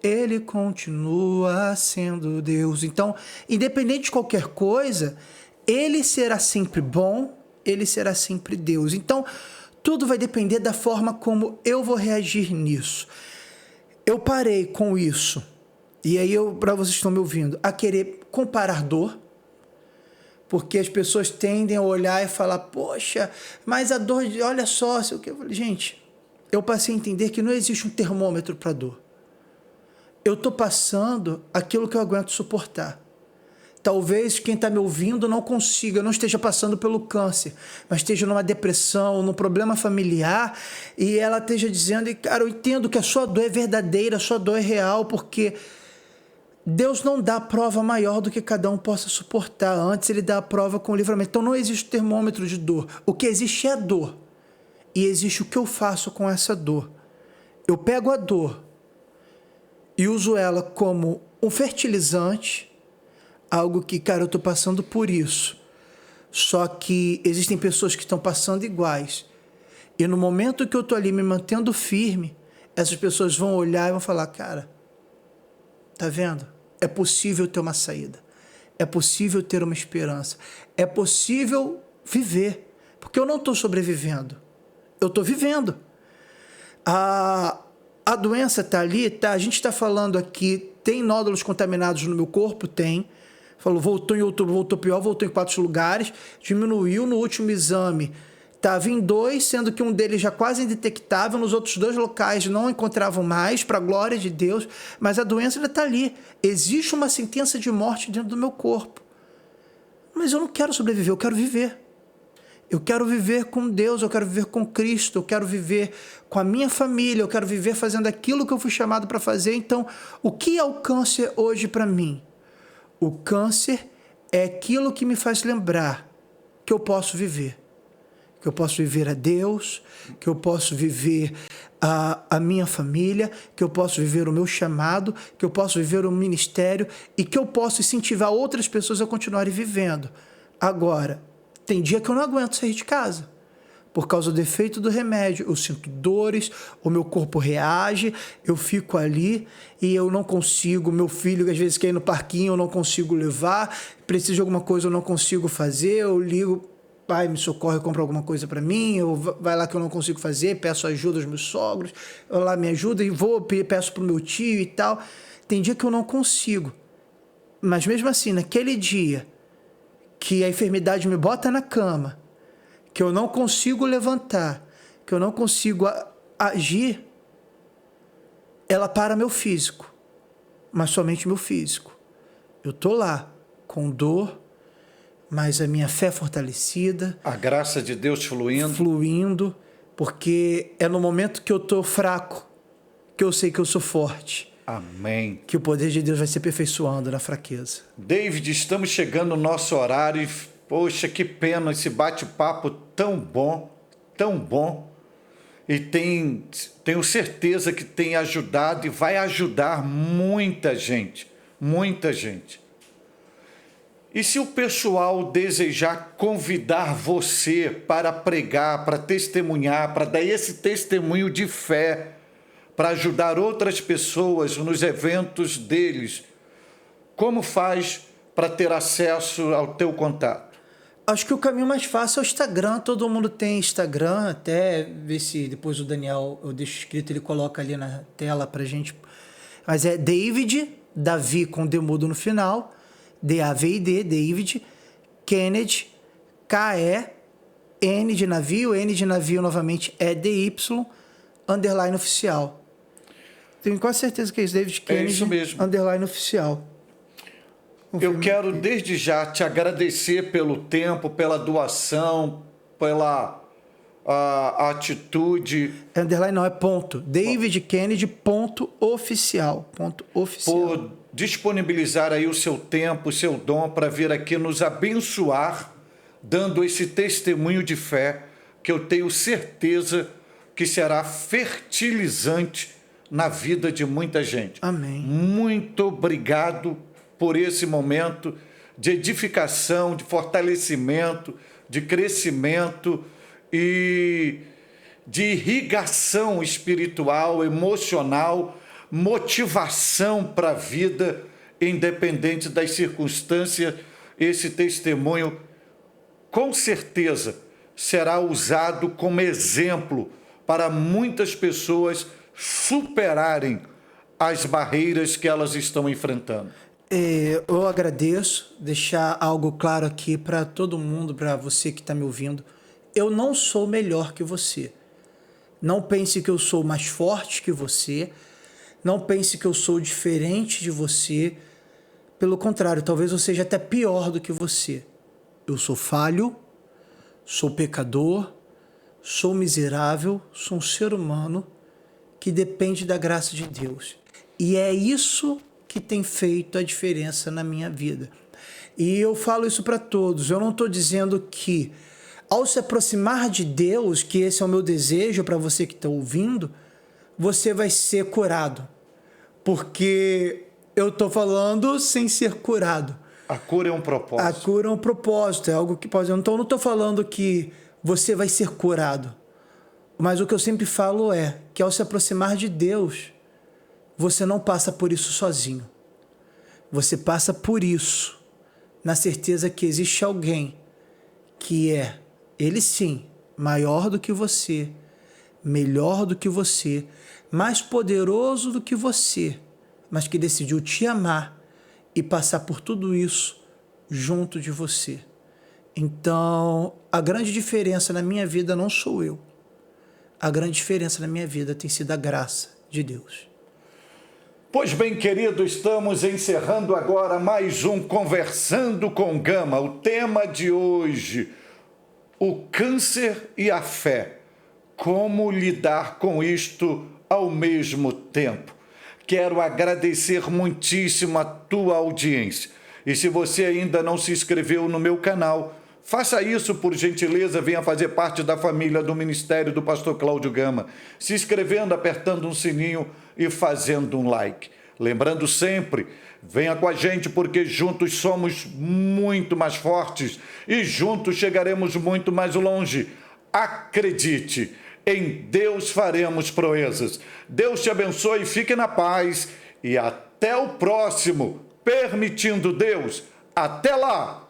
Ele continua sendo Deus. Então, independente de qualquer coisa, Ele será sempre bom, Ele será sempre Deus. Então, tudo vai depender da forma como eu vou reagir nisso. Eu parei com isso, e aí para vocês que estão me ouvindo, a querer comparar dor, porque as pessoas tendem a olhar e falar, poxa, mas a dor, olha só, sei o que. Eu falei, gente, eu passei a entender que não existe um termômetro para dor. Eu estou passando aquilo que eu aguento suportar. Talvez quem está me ouvindo não consiga, não esteja passando pelo câncer, mas esteja numa depressão, num problema familiar, e ela esteja dizendo, cara, eu entendo que a sua dor é verdadeira, a sua dor é real, porque Deus não dá prova maior do que cada um possa suportar. Antes ele dá a prova com o livramento. Então não existe termômetro de dor. O que existe é a dor. E existe o que eu faço com essa dor. Eu pego a dor e uso ela como um fertilizante, algo que, cara, eu estou passando por isso. Só que existem pessoas que estão passando iguais. E no momento que eu estou ali me mantendo firme, essas pessoas vão olhar e vão falar, cara, tá vendo? É possível ter uma saída. É possível ter uma esperança. É possível viver. Porque eu não estou sobrevivendo. Eu estou vivendo. A doença está ali, tá? A gente está falando aqui, tem nódulos contaminados no meu corpo? Tem. Falou, voltou em outubro, voltou pior, voltou em 4 lugares, diminuiu no último exame. Estava em 2, sendo que um deles já quase indetectável, nos outros 2 locais não encontravam mais, para a glória de Deus, mas a doença ainda está ali. Existe uma sentença de morte dentro do meu corpo. Mas eu não quero sobreviver, eu quero viver. Eu quero viver com Deus, eu quero viver com Cristo, eu quero viver com a minha família, eu quero viver fazendo aquilo que eu fui chamado para fazer. Então, o que é o câncer hoje para mim? O câncer é aquilo que me faz lembrar que eu posso viver. Que eu posso viver a Deus, que eu posso viver a minha família, que eu posso viver o meu chamado, que eu posso viver o ministério e que eu posso incentivar outras pessoas a continuarem vivendo. Agora, tem dia que eu não aguento sair de casa. Por causa do efeito do remédio, eu sinto dores, o meu corpo reage, eu fico ali e eu não consigo, meu filho às vezes quer ir no parquinho, eu não consigo levar, precisa de alguma coisa, eu não consigo fazer, eu ligo, pai, me socorre, compra alguma coisa para mim, eu vai lá que eu não consigo fazer, peço ajuda aos meus sogros, eu lá me ajuda e vou, peço pro meu tio e tal. Tem dia que eu não consigo, mas mesmo assim, naquele dia que a enfermidade me bota na cama, que eu não consigo levantar, que eu não consigo agir, ela para meu físico, mas somente meu físico. Eu tô lá com dor, mas a minha fé é fortalecida. A graça de Deus fluindo. Fluindo, porque é no momento que eu tô fraco que eu sei que eu sou forte. Amém. Que o poder de Deus vai se aperfeiçoando na fraqueza. David, estamos chegando no nosso horário. Poxa, que pena esse bate-papo tão bom, tão bom. E tenho certeza que tem ajudado e vai ajudar muita gente, muita gente. E se o pessoal desejar convidar você para pregar, para testemunhar, para dar esse testemunho de fé, para ajudar outras pessoas nos eventos deles, como faz para ter acesso ao teu contato? Acho que o caminho mais fácil é o Instagram. Todo mundo tem Instagram, até ver se depois o Daniel, eu deixo escrito, ele coloca ali na tela pra gente. Mas é Davi com D mudo no final, D-A-V-I-D, David, Kennedy, K-E-N de navio novamente é D-Y, underline oficial. Tenho quase certeza que é isso, David Kennedy, é isso mesmo. Underline oficial. Eu quero desde já te agradecer pelo tempo, pela doação, pela atitude. Underline não, é ponto. David Kennedy, ponto oficial. Ponto oficial. Por disponibilizar aí o seu tempo, o seu dom para vir aqui nos abençoar, dando esse testemunho de fé, que eu tenho certeza que será fertilizante na vida de muita gente. Amém. Muito obrigado por esse momento de edificação, de fortalecimento, de crescimento e de irrigação espiritual, emocional, motivação para a vida, independente das circunstâncias. Esse testemunho, com certeza, será usado como exemplo para muitas pessoas superarem as barreiras que elas estão enfrentando. Eu agradeço, deixar algo claro aqui para todo mundo, para você que está me ouvindo. Eu não sou melhor que você. Não pense que eu sou mais forte que você. Não pense que eu sou diferente de você. Pelo contrário, talvez eu seja até pior do que você. Eu sou falho, sou pecador, sou miserável, sou um ser humano que depende da graça de Deus. E é isso que tem feito a diferença na minha vida. E eu falo isso para todos. Eu não estou dizendo que, ao se aproximar de Deus, que esse é o meu desejo para você que está ouvindo, você vai ser curado. Porque eu estou falando sem ser curado. A cura é um propósito. A cura é um propósito, é algo que pode... Então, eu não estou falando que você vai ser curado. Mas o que eu sempre falo é que, ao se aproximar de Deus, você não passa por isso sozinho. Você passa por isso na certeza que existe alguém que é, ele sim, maior do que você, melhor do que você, mais poderoso do que você, mas que decidiu te amar e passar por tudo isso junto de você. Então, a grande diferença na minha vida não sou eu. A grande diferença na minha vida tem sido a graça de Deus. Pois bem, querido, estamos encerrando agora mais um Conversando com Gama. O tema de hoje, o câncer e a fé. Como lidar com isto ao mesmo tempo? Quero agradecer muitíssimo a tua audiência. E se você ainda não se inscreveu no meu canal, faça isso por gentileza, venha fazer parte da família do Ministério do Pastor Cláudio Gama, se inscrevendo, apertando um sininho e fazendo um like. Lembrando sempre, venha com a gente porque juntos somos muito mais fortes e juntos chegaremos muito mais longe. Acredite, em Deus faremos proezas. Deus te abençoe, fique na paz e até o próximo, permitindo Deus. Até lá!